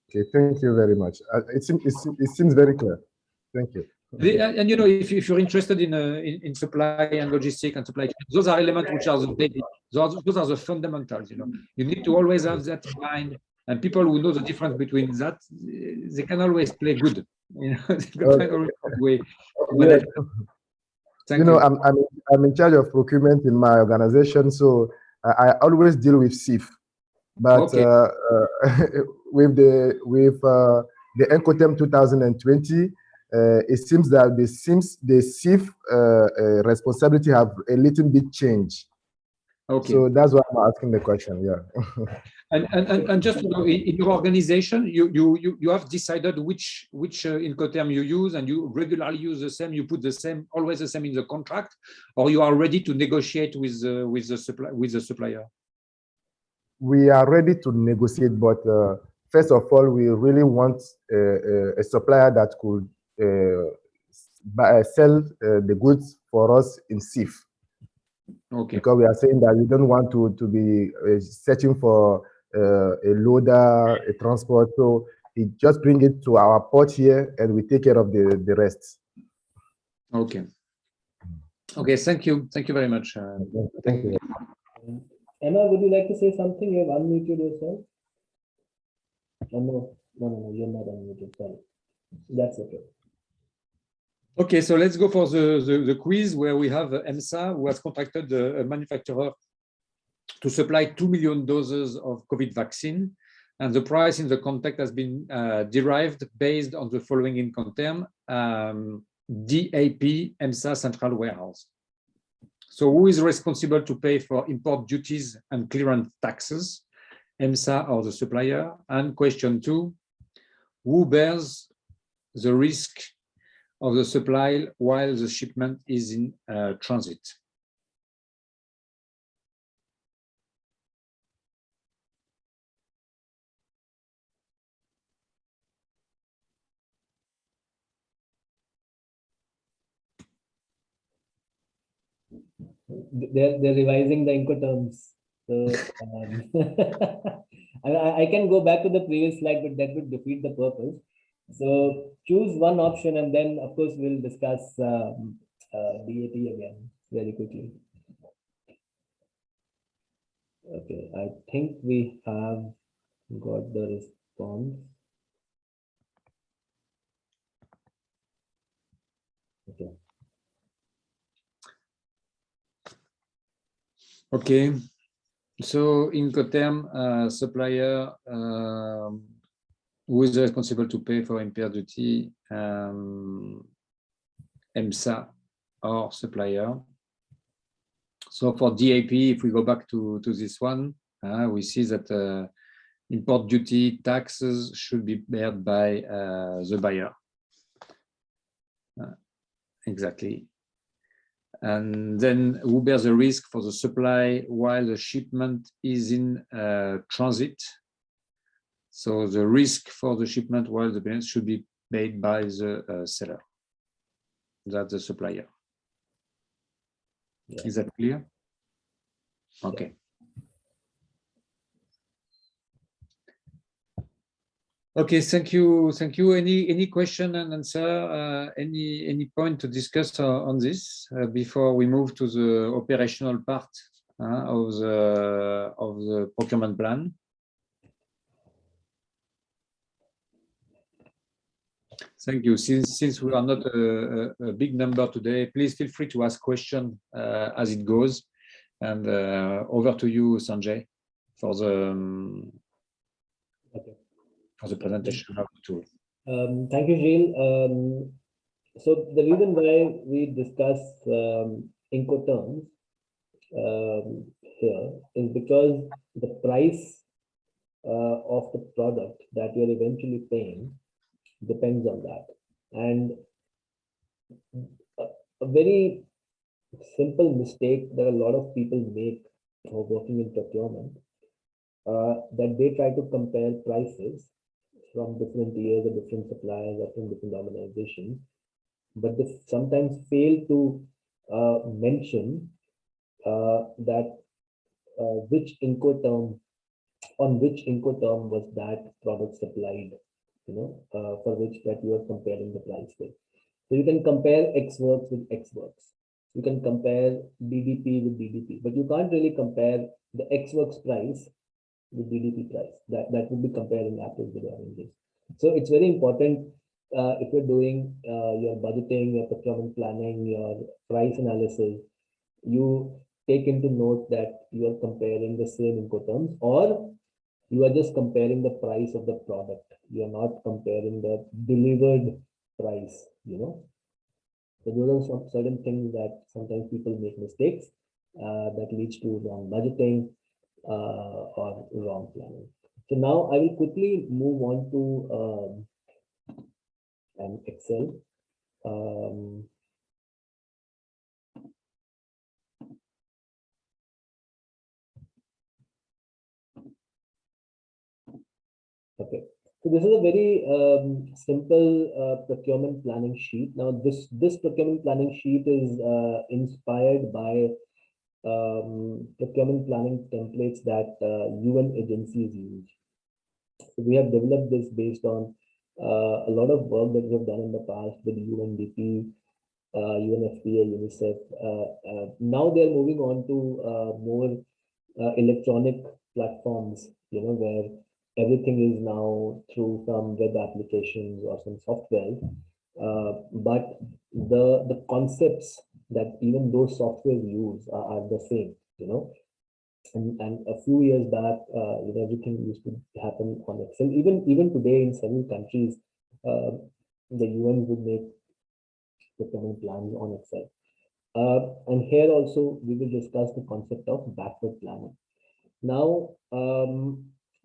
Okay, thank you very much. It seems very clear. Thank you. And you know, if you're interested in supply and logistics and supply chain, those are elements which are those are the fundamentals. You know, you need to always have that in mind. And people who know the difference between that, they can always play good. You know, they can find always a way to manage. You know, I'm in charge of procurement in my organization, so I always deal with SIF. But with the Incoterm 2020, it seems that the SIF responsibility have a little bit changed. Okay. So that's why I'm asking the question. Yeah. And just, you know, in your organization, you have decided which Incoterm you use, and you regularly use the same. You put the same, always the same in the contract, or you are ready to negotiate with the supplier. We are ready to negotiate, but first of all, we really want a supplier that could sell the goods for us in SIF. Okay. Because we are saying that we don't want to be searching for a loader, a transport. So it just bring it to our port here, and we take care of the rest. Okay. Okay. Thank you. Thank you very much. Thank you. Emma, would you like to say something? You have unmuted yourself. Oh, no, you're not unmuted. Sorry. That's okay. Okay, so let's go for the quiz where we have EMSA, who has contracted a manufacturer to supply 2 million doses of COVID vaccine. And the price in the contract has been derived based on the following Incoterm: DAP, EMSA Central Warehouse. So who is responsible to pay for import duties and clearance taxes, EMSA or the supplier? And question 2, who bears the risk of the supply while the shipment is in transit? They're revising the Incoterms. So I can go back to the previous slide, but that would defeat the purpose. So choose one option, and then of course we'll discuss DAP again very quickly. Okay, I think we have got the response. Okay. Okay, so Incoterm supplier, who is responsible to pay for impaired duty, EMSA or supplier. So for DAP, if we go back to this one, we see that import duty taxes should be borne by the buyer. Exactly. And then who bears the risk for the supply while the shipment is in transit? So the risk for the shipment while the business should be paid by the seller. That's the supplier. Yeah. Is that clear? Okay. Okay, thank you. Thank you. Any question and answer? Any point to discuss on this before we move to the operational part of the procurement plan? Thank you. Since we are not a big number today, please feel free to ask questions as it goes. And over to you, Sanjay, for the presentation of the tool. Thank you, Gilles. So the reason why we discuss Incoterms here is because the price of the product that you're eventually paying depends on that. And a very simple mistake that a lot of people make for working in procurement that they try to compare prices from different years or different suppliers or from different organizations, but they sometimes fail to mention that which Incoterm, on which Incoterm was that product supplied, for which that you are comparing the price with. So you can compare X works with X works. You can compare DDP with DDP, but you can't really compare the X works price with DDP price. That would be comparing apples with oranges. So it's very important if you're doing your budgeting, your procurement planning, your price analysis, you take into note that you are comparing the same Incoterms, or you are just comparing the price of the product. You are not comparing the delivered price, So those are some certain things that sometimes people make mistakes that leads to wrong budgeting or wrong planning. So now I will quickly move on to an Excel. Okay, so this is a very simple procurement planning sheet. Now, this procurement planning sheet is inspired by procurement planning templates that UN agencies use. So we have developed this based on a lot of work that we have done in the past with UNDP, UNFPA, UNICEF. Now they're moving on to more electronic platforms, where everything is now through some web applications or some software. But the concepts that even those software use are the same, and a few years back, everything used to happen on Excel. Even today in several countries, the UN would make procurement plans on Excel. And here also we will discuss the concept of backward planning. Now,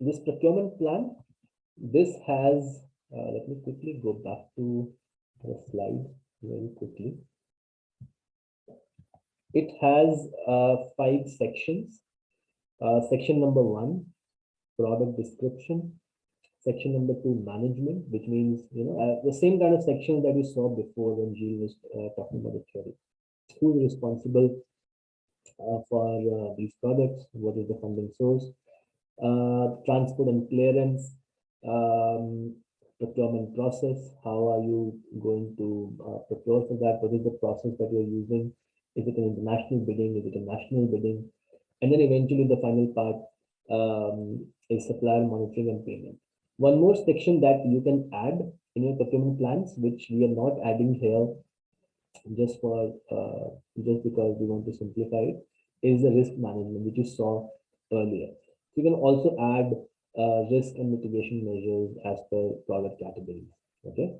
this procurement plan, this has, let me quickly go back to the slide very quickly. It has 5 sections. Section number 1, product description. Section number 2, management, which means, the same kind of section that we saw before when Gilles was talking about the theory. Who is responsible for these products? What is the funding source? Transport and clearance, procurement process. How are you going to procure for that? What is the process that you're using? Is it an international bidding? Is it a national bidding? And then eventually the final part is supplier monitoring and payment. One more section that you can add in your procurement plans, which we are not adding here just because we want to simplify it, is the risk management, which you saw earlier. You can also add risk and mitigation measures as per product categories. Okay,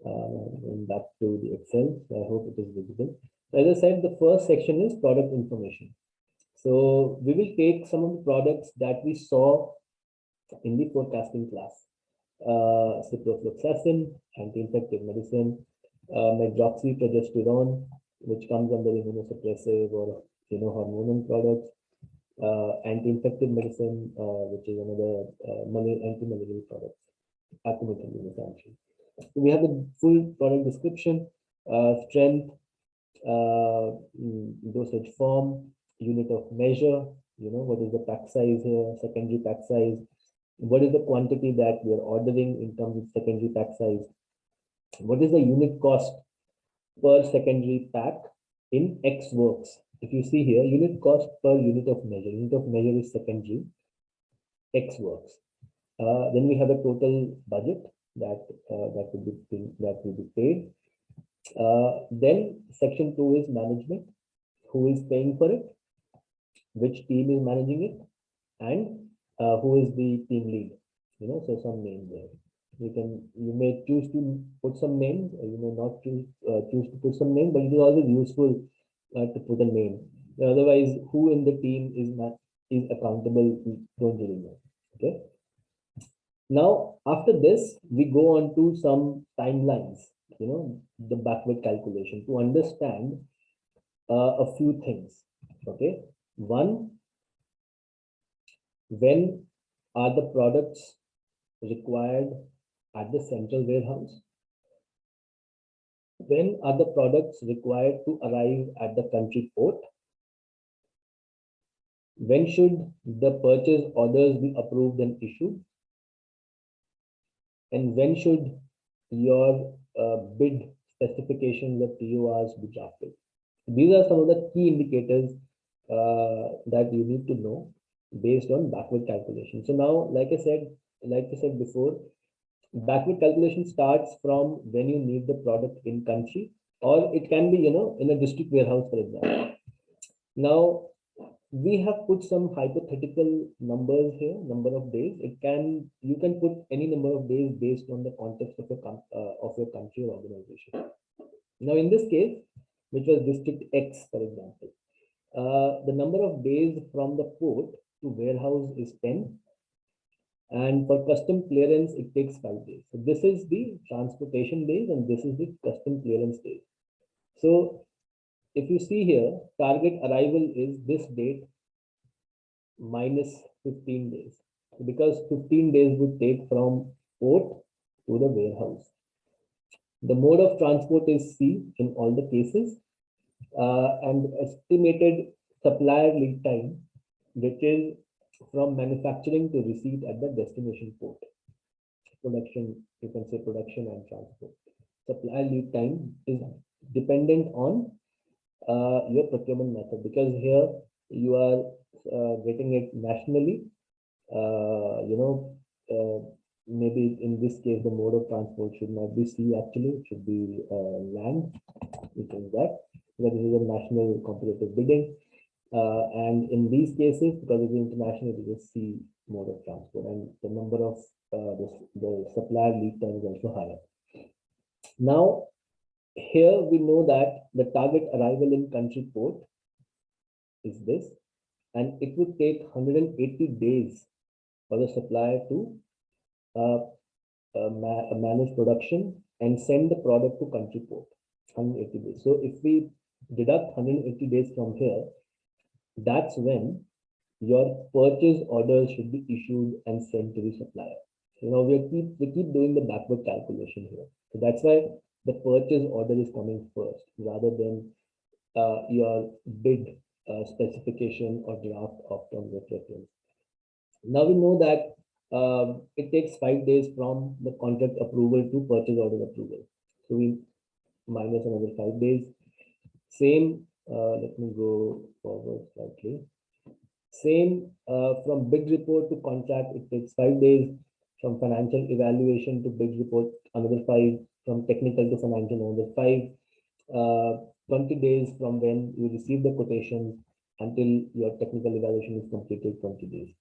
and back to the Excel. So I hope it is visible. So as I said, the first section is product information. So we will take some of the products that we saw in the forecasting class. Ciprofloxacin, anti-infective medicine, medroxyprogesterone, which comes under immunosuppressive or hormonal products, anti-infective medicine, which is another anti-malarial product, acromegaly essentially. So we have the full product description, strength, dosage form, unit of measure, what is the pack size here, secondary pack size, what is the quantity that we are ordering in terms of secondary pack size, what is the unit cost per secondary pack in X works. If you see here, unit cost per unit of measure is secondary X works. Then we have a total budget that will be paid. Then section 2 is management, who is paying for it, which team is managing it, and who is the team lead. So some names there. You may choose to put some names, or you may not choose to put some name, but it is always useful to put a name. Otherwise, who in the team is accountable, we don't really know. Okay. Now, after this, we go on to some timelines. The backward calculation to understand a few things. Okay. One, when are the products required at the central warehouse? When are the products required to arrive at the country port? When should the purchase orders be approved and issued? And when should your bid specifications or PORs be drafted? These are some of the key indicators that you need to know based on backward calculation. So now, like I said before, backward calculation starts from when you need the product in country, or it can be, in a district warehouse, for example. Now, we have put some hypothetical numbers here, number of days. You can put any number of days based on the context of your country or organization. Now, in this case, which was district X, for example, the number of days from the port to warehouse is 10. And for custom clearance, it takes 5 days. So this is the transportation days, and this is the custom clearance days. So if you see here, target arrival is this date minus 15 days, because 15 days would take from port to the warehouse. The mode of transport is C in all the cases, and estimated supplier lead time, which is from manufacturing to receipt at the destination port. Production, you can say production and transport. Supplier lead time is dependent on your procurement method, because here you are getting it nationally. Maybe in this case, the mode of transport should not be sea, actually, it should be land, which is that, because this is a national competitive bidding. And in these cases, because it's international, it is a sea mode of transport, and the number of the supplier lead time is also higher. Now, here we know that the target arrival in country port is this, and it would take 180 days for the supplier to manage production and send the product to country port. 180 days. So if we deduct 180 days from here, that's when your purchase order should be issued and sent to the supplier. So now we keep doing the backward calculation here. So that's why the purchase order is coming first, rather than your bid specification or draft of terms of reference. Now we know that it takes 5 days from the contract approval to purchase order approval. So we minus another 5 days. Same, let me go forward slightly. Same from bid report to contract, it takes 5 days. From financial evaluation to bid report, another 5. From technical to financial, another 5. 20 days from when you receive the quotation until your technical evaluation is completed, 20 days.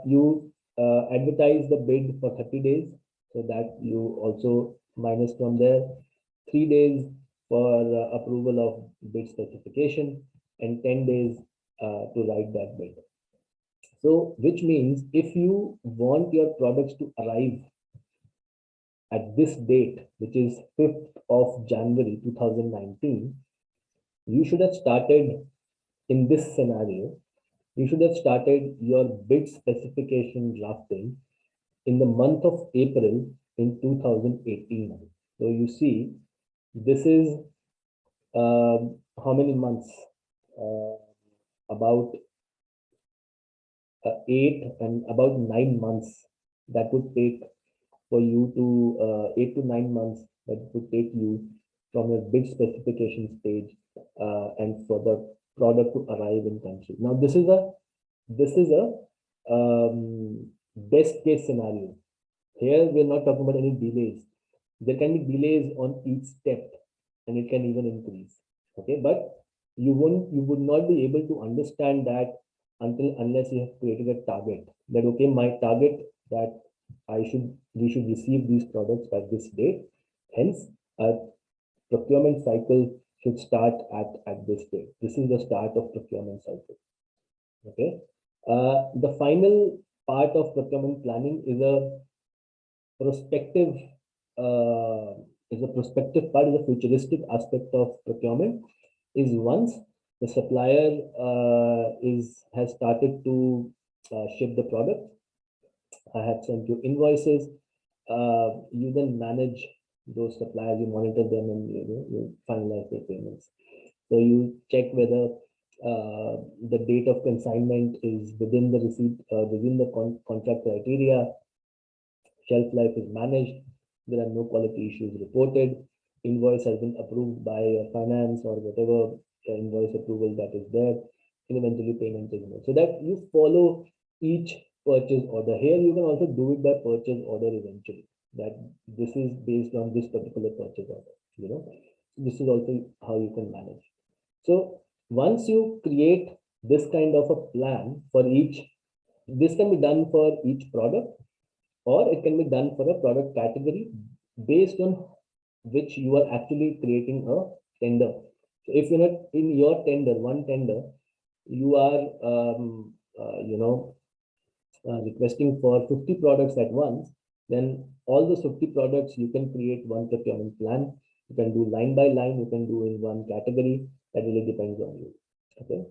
You advertise the bid for 30 days, so that you also minus from there. 3 days for approval of bid specification, and 10 days to write that bid. So, which means if you want your products to arrive at this date, which is 5th of January 2019, you should have started in this scenario. You should have started your bid specification drafting in the month of April in 2018. So you see, this is how many months? About 8 and about 9 months that would take for you to 8 to 9 months that would take you from your bid specification stage and for the product to arrive in country. Now this is a best case scenario. Here we're not talking about any delays. There can be delays on each step, and it can even increase. Okay, but you would not be able to understand that unless you have created a target, that okay, my target that we should receive these products by this date. Hence, our procurement cycle should start at this date. This is the start of procurement cycle. Okay. The final part of procurement planning is a prospective part, is a futuristic aspect of procurement. Is once the supplier has started to ship the product. I have sent you invoices. You then manage those suppliers, you monitor them, and you finalize their payments. So you check whether the date of consignment is within the receipt, within the contract criteria. Shelf life is managed. There are no quality issues reported. Invoice has been approved by finance or whatever invoice approval that is there, and eventually payment is made. So that you follow each purchase order. Here you can also do it by purchase order eventually. That this is based on this particular purchase order. This is also how you can manage. So once you create this kind of a plan for each, this can be done for each product, or it can be done for a product category based on which you are actually creating a tender. So if in your tender, one tender, you are requesting for 50 products at once, then all those 50 products you can create one procurement plan. You can do line by line, you can do in one category. That really depends on you. Okay,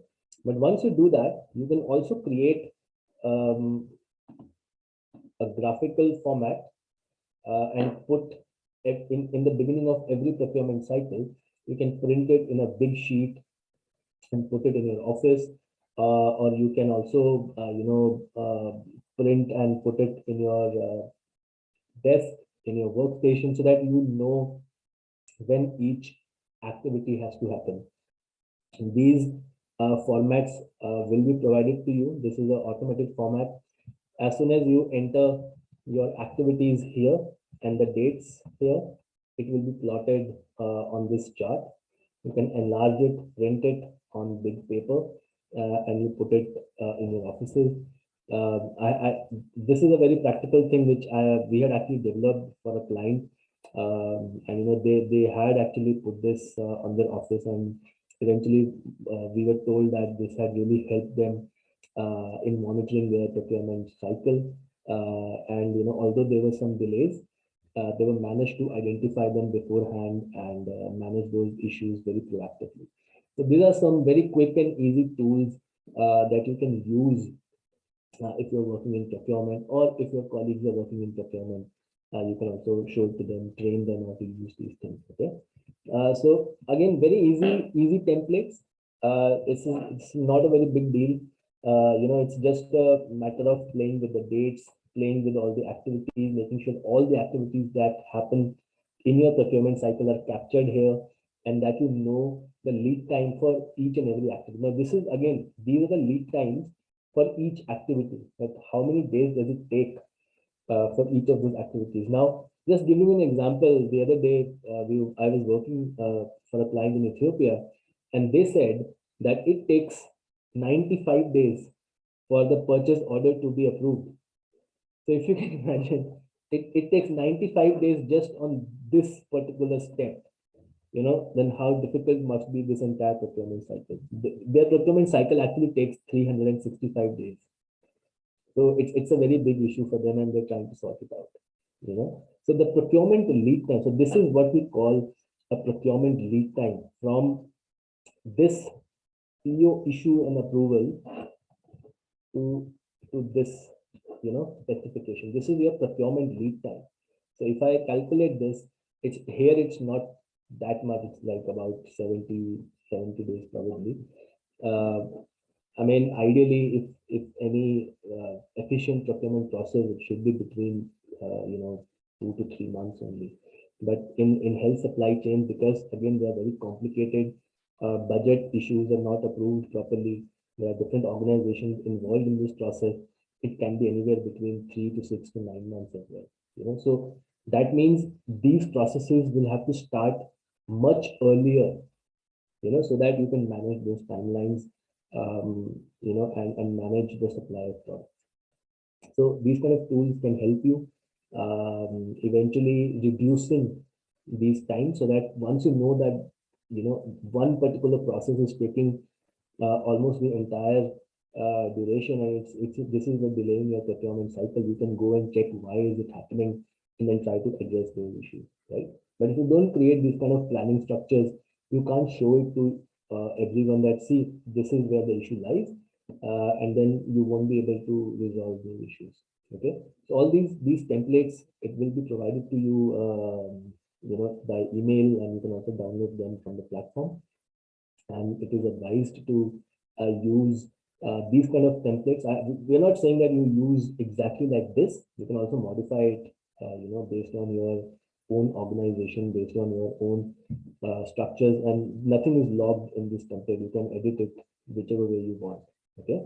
but once you do that, you can also create a graphical format and put it in the beginning of every procurement cycle. You can print it in a big sheet and put it in your office, or you can also print and put it in your desk, in your workstation, so that you know when each activity has to happen. And these formats will be provided to you. This is an automatic format. As soon as you enter your activities here and the dates here, it will be plotted on this chart. You can enlarge it, print it on big paper, and you put it in your offices. This is a very practical thing which we had actually developed for a client, and they had actually put this on their office, and eventually we were told that this had really helped them in monitoring their procurement cycle. And although there were some delays, they were managed to identify them beforehand and manage those issues very proactively. So these are some very quick and easy tools that you can use if you're working in procurement, or if your colleagues are working in procurement. You can also show it to them, train them how to use these things. Okay. So again, very easy templates. It's not a very big deal. It's just a matter of playing with the dates, playing with all the activities, making sure all the activities that happen in your procurement cycle are captured here, and that the lead time for each and every activity. Now, this is again, these are the lead times for each activity. Like how many days does it take for each of those activities? Now, just giving you an example, the other day I was working for a client in Ethiopia, and they said that it takes 95 days for the purchase order to be approved. So if you can imagine, it takes 95 days just on this particular step. Then how difficult must be this entire procurement cycle. Their procurement cycle actually takes 365 days. So it's a very big issue for them, and they're trying to sort it out. So the procurement lead time. So this is what we call a procurement lead time from this PO issue and approval to this specification. This is your procurement lead time. So if I calculate this, it's not that much. It's like about 70 days probably. I mean, ideally, if any efficient procurement process, it should be between 2 to 3 months only. But in health supply chain, because again they are very complicated, budget issues are not approved properly. There are different organizations involved in this process. It can be anywhere between 3 to 6 to 9 months as well. So that means these processes will have to start much earlier, so that you can manage those timelines, and manage the supply of products. So these kind of tools can help you eventually reducing these times, so that once you know that one particular process is taking almost the entire duration, and this is the delay in your procurement cycle, you can go and check why is it happening, and then try to address those issues, right? But if you don't create these kind of planning structures, you can't show it to everyone that, see, this is where the issue lies, and then you won't be able to resolve those issues. Okay, so all these templates, it will be provided to you, by email, and you can also download them from the platform. And it is advised to use these kind of templates. We're not saying that you use exactly like this. You can also modify it, based on your own organization, based on your own structures, and nothing is logged in this template. You can edit it whichever way you want. Okay.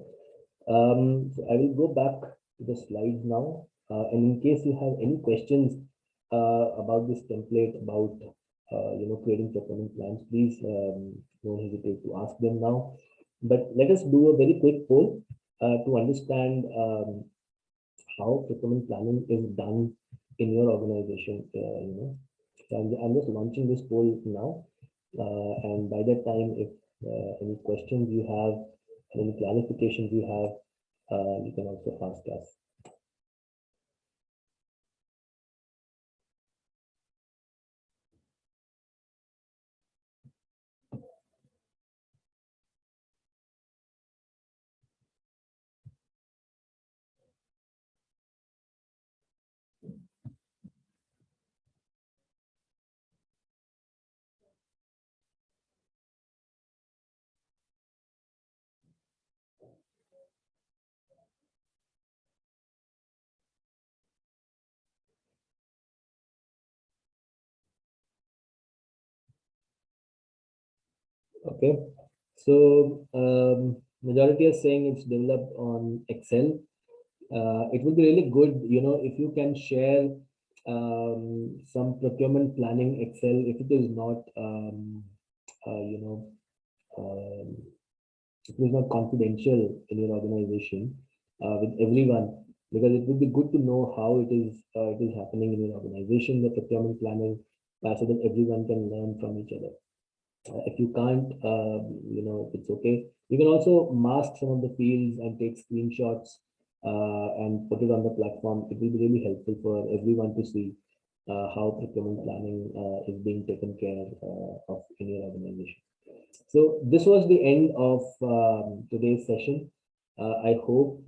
So I will go back to the slides now. And in case you have any questions about this template, about creating procurement plans, please don't hesitate to ask them now. But let us do a very quick poll to understand how procurement planning is done in your organization. So I'm just launching this poll now, and by that time, if any questions you have, any clarifications you have, you can also ask us. Okay, so majority are saying it's developed on Excel. It would be really good, if you can share some procurement planning Excel, if it is not, um, it is not confidential in your organization with everyone, because it would be good to know how it is happening in your organization, the procurement planning, so that everyone can learn from each other. If you can't, it's okay. You can also mask some of the fields and take screenshots and put it on the platform. It will be really helpful for everyone to see how procurement planning is being taken care of in your organization. So this was the end of today's session. I hope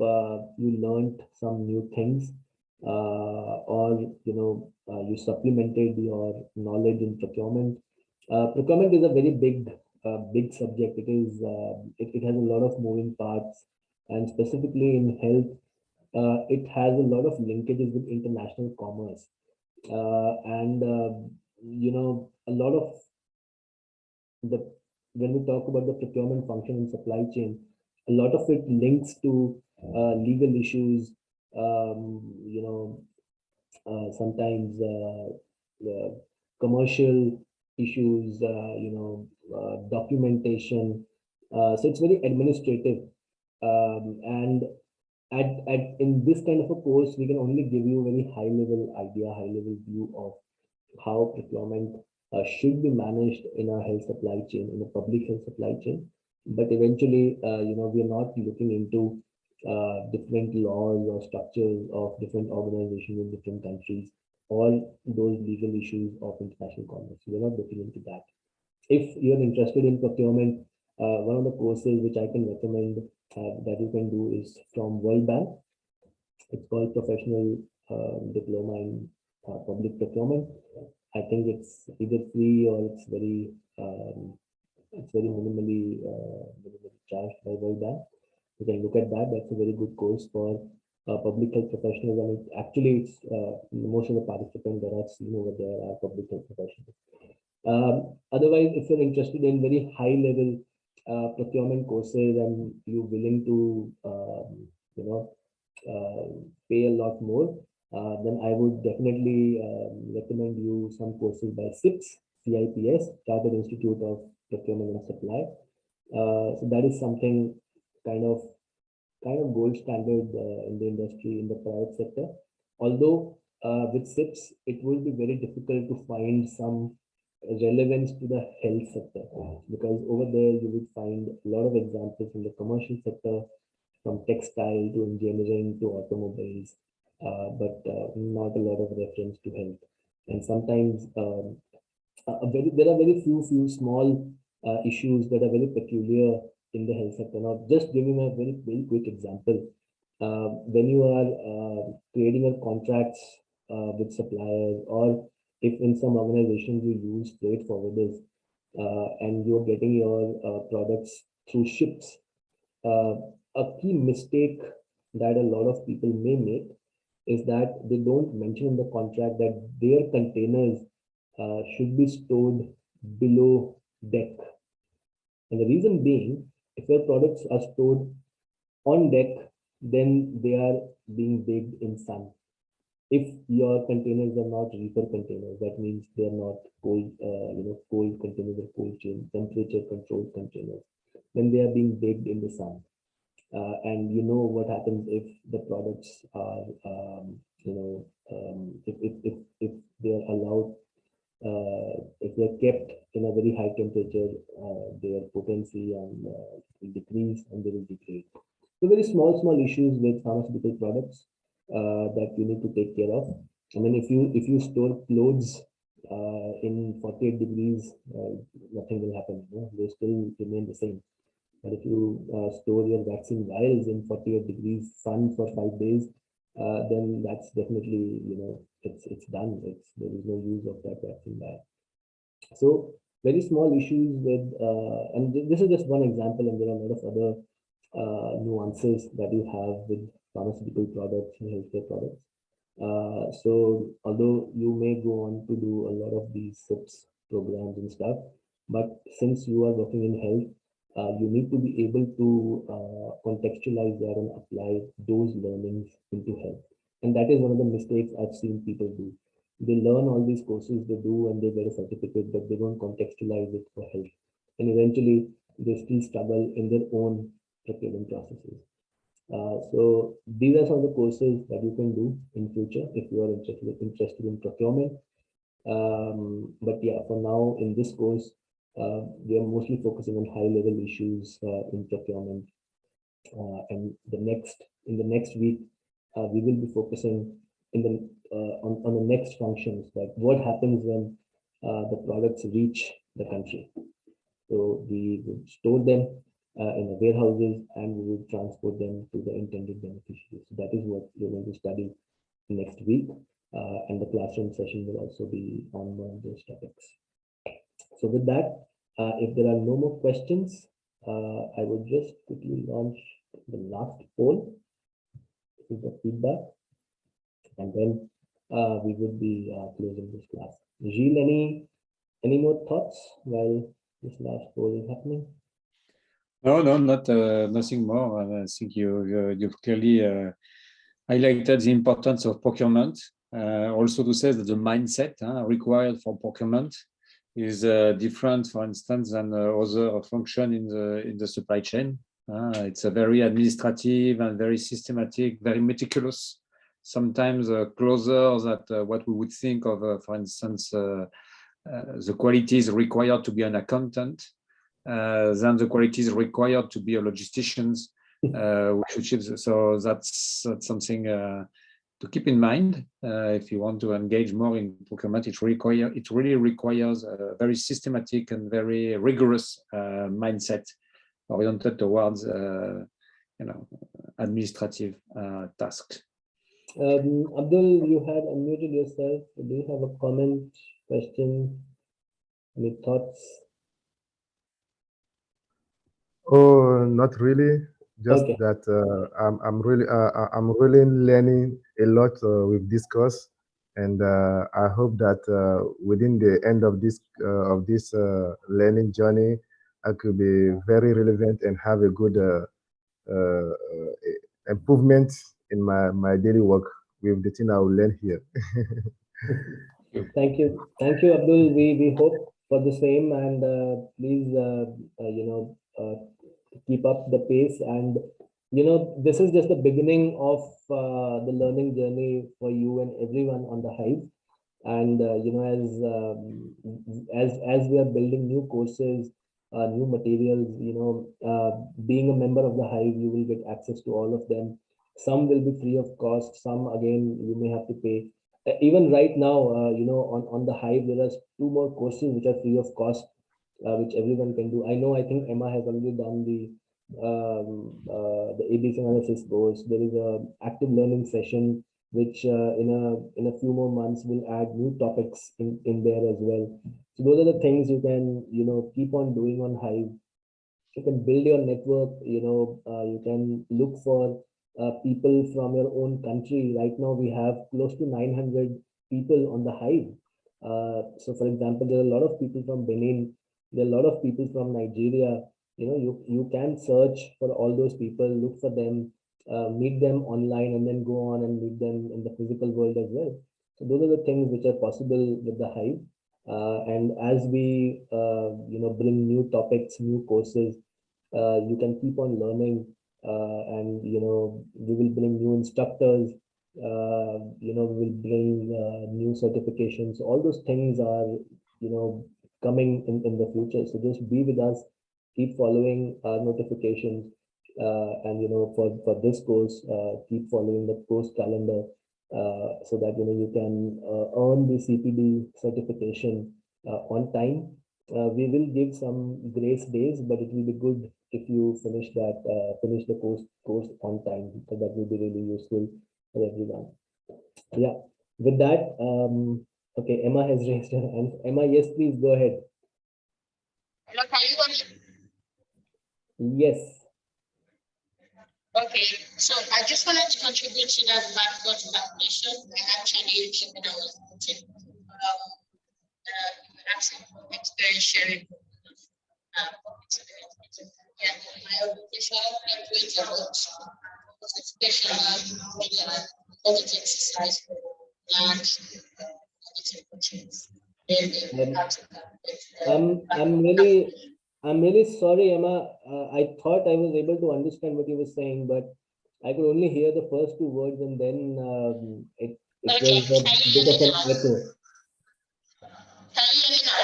you learned some new things, or you supplemented your knowledge in procurement. Procurement is a very big subject. It has a lot of moving parts, and specifically in health, it has a lot of linkages with international commerce, and a lot of the when we talk about the procurement function in supply chain, a lot of it links to legal issues. You know, Sometimes commercial issues, documentation. So it's very administrative, and in this kind of a course, we can only give you a very high level idea, high level view of how procurement should be managed in a health supply chain, in a public health supply chain. But eventually, we are not looking into different laws or structures of different organizations in different countries, all those legal issues of international commerce. We're not looking into that. If you're interested in procurement, one of the courses which I can recommend that you can do is from World Bank. It's called Professional Diploma in Public Procurement. I think it's either free or it's very minimally charged by World Bank. You can look at that. That's a very good course for public health professionals, and it's most of the participants that I've seen over there are public health professionals. Otherwise, if you're interested in very high level procurement courses and you're willing to you know pay a lot more, then I would definitely recommend you some courses by CIPS, Chartered Institute of Procurement and Supply. So that is something kind of gold standard in the industry, in the private sector. Although with SIPS, it will be very difficult to find some relevance to the health sector, because over there you would find a lot of examples in the commercial sector, from textile to engineering to automobiles, but not a lot of reference to health. And sometimes there are very few small issues that are very peculiar in the health sector. Now, just giving a very quick example. When you are creating a contracts with suppliers, or if in some organizations you use freight forwarders, and you're getting your products through ships, uh, a key mistake that a lot of people may make is that they don't mention in the contract that their containers should be stored below deck. And the reason being, if your products are stored on deck, then they are being baked in sun. If your containers are not reefer containers, that means they are not cold, cold containers or cold chain, temperature controlled containers, then they are being baked in the sun. And you know what happens if the products are, if they are allowed, if they're kept in a very high temperature, their potency and will decrease and they will degrade. So very small issues with pharmaceutical products that you need to take care of. I mean, if you store clothes in 48 degrees, nothing will happen. You know? They still remain the same. But if you store your vaccine vials in 48 degrees sun for 5 days, then that's definitely, it's done. There is no use of that vaccine vial. So very small issues with, and this is just one example, and there are a lot of other nuances that you have with pharmaceutical products and healthcare products. So although you may go on to do a lot of these SIPs programs and stuff, but since you are working in health, you need to be able to contextualize that and apply those learnings into health. And that is one of the mistakes I've seen people do. They learn all these courses, they do, and they get a certificate, but they don't contextualize it for health. And eventually, they still struggle in their own procurement processes. So these are some of the courses that you can do in future if you are interested in procurement. But yeah, for now in this course, we are mostly focusing on high level issues in procurement. And in the next week, we will be focusing on the next functions, like what happens when the products reach the country. So we would store them in the warehouses and we would transport them to the intended beneficiaries. So that is what we're going to study next week. And the classroom session will also be on one of those topics. So with that, if there are no more questions, I would just quickly launch the last poll. This is the feedback. And then we would be closing this class. Gilles, any more thoughts while this last poll is happening? No, not nothing more. And I think you've clearly highlighted the importance of procurement. Also to say that the mindset required for procurement is different, for instance, than other function in the supply chain. It's a very administrative and very systematic, very meticulous. Sometimes closer than what we would think of, for instance, the qualities required to be an accountant, than the qualities required to be a logistician. So that's something to keep in mind if you want to engage more in procurement. It really requires a very systematic and very rigorous mindset oriented towards administrative tasks. Abdul, you had unmuted yourself. Do you have a comment, question, any thoughts? Oh, not really. Just Okay. that I'm really learning a lot with this course, and I hope that within the end of this learning journey, I could be very relevant and have a good improvement in my daily work with the thing I will learn here. Thank you, Abdul. We hope for the same, and please, keep up the pace. And this is just the beginning of the learning journey for you and everyone on the Hive. And as we are building new courses, new materials, being a member of the Hive, you will get access to all of them. Some will be free of cost. Some again you may have to pay. Even right now, on the Hive, there are 2 more courses which are free of cost. which everyone can do. I think Emma has already done the ABC analysis course. There is a active learning session which in a few more months will add new topics in there as well. So those are the things you can keep on doing on Hive. You can build your network. You can look for people from your own country. Right now we have close to 900 people on the Hive. So for example, there are a lot of people from Benin, there are a lot of people from Nigeria. You can search for all those people, look for them, meet them online, and then go on and meet them in the physical world as well. So those are the things which are possible with the Hive. And as we bring new topics, new courses, you can keep on learning, and we will bring new instructors, we will bring new certifications. All those things are coming in the future. So just be with us, keep following our notifications, and for this course, keep following the course calendar, so that you can earn the CPD certification on time. We will give some grace days, but it will be good if you finish the course on time. So that will be really useful for everyone. Yeah. With that, okay, Emma has raised her hand. Emma, yes, please go ahead. Hello, can you hear me? Yes. Okay, so I just wanted to contribute to that backward calculation. I actually when I was putting asking for experience sharing. Yeah, my organization employees was especially audit exercise for large auditing projects. Then they have to calculate. I'm really sorry, Emma. I thought I was able to understand what you were saying, but I could only hear the first two words, and then it Okay, was a can you bit hear of me an now? echo. Can you hear me now?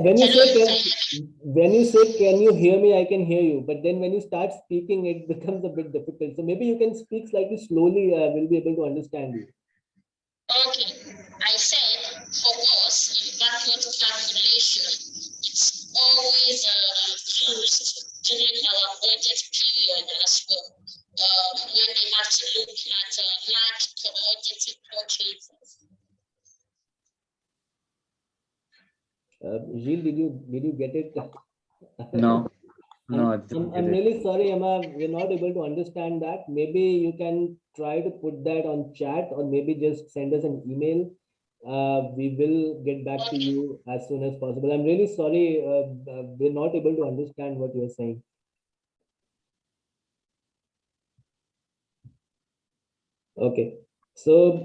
When you Hello, say can you hear me? can you hear me, I can hear you. But then when you start speaking, it becomes a bit difficult. So maybe you can speak slightly slowly. We'll be able to understand you. Okay, I said for us in backward calculation, it's always used during our budget period as well. When we have to look at large commodity purchases. Gilles, did you get it? No, no, I didn't get I'm it. really sorry, Emma. We're not able to understand that. Maybe you can try to put that on chat, or maybe just send us an email. We will get back to you as soon as possible. I'm really sorry. We're not able to understand what you're saying. Okay. So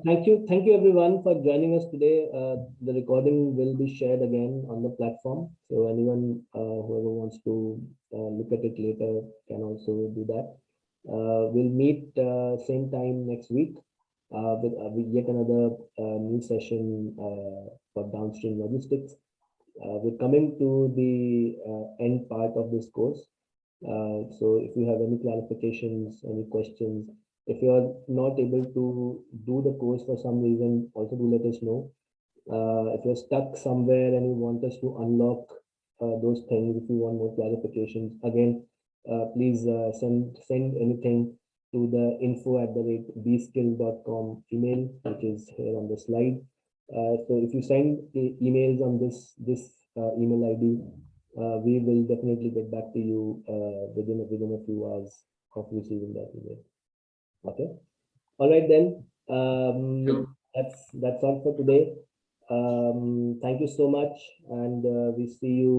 thank you everyone for joining us today. The recording will be shared again on the platform. So anyone whoever wants to look at it later can also do that. We'll meet same time next week with yet another new session for downstream logistics. We're coming to the end part of this course. So if you have any clarifications, any questions, if you are not able to do the course for some reason, also do let us know. If you're stuck somewhere and you want us to unlock those things, if you want more clarifications, again, please send anything to the info@bskill.com email, which is here on the slide. So if you send emails on this email ID, we will definitely get back to you within a few hours of receiving that email. Okay. All right then. That's all for today. Thank you so much, and we see you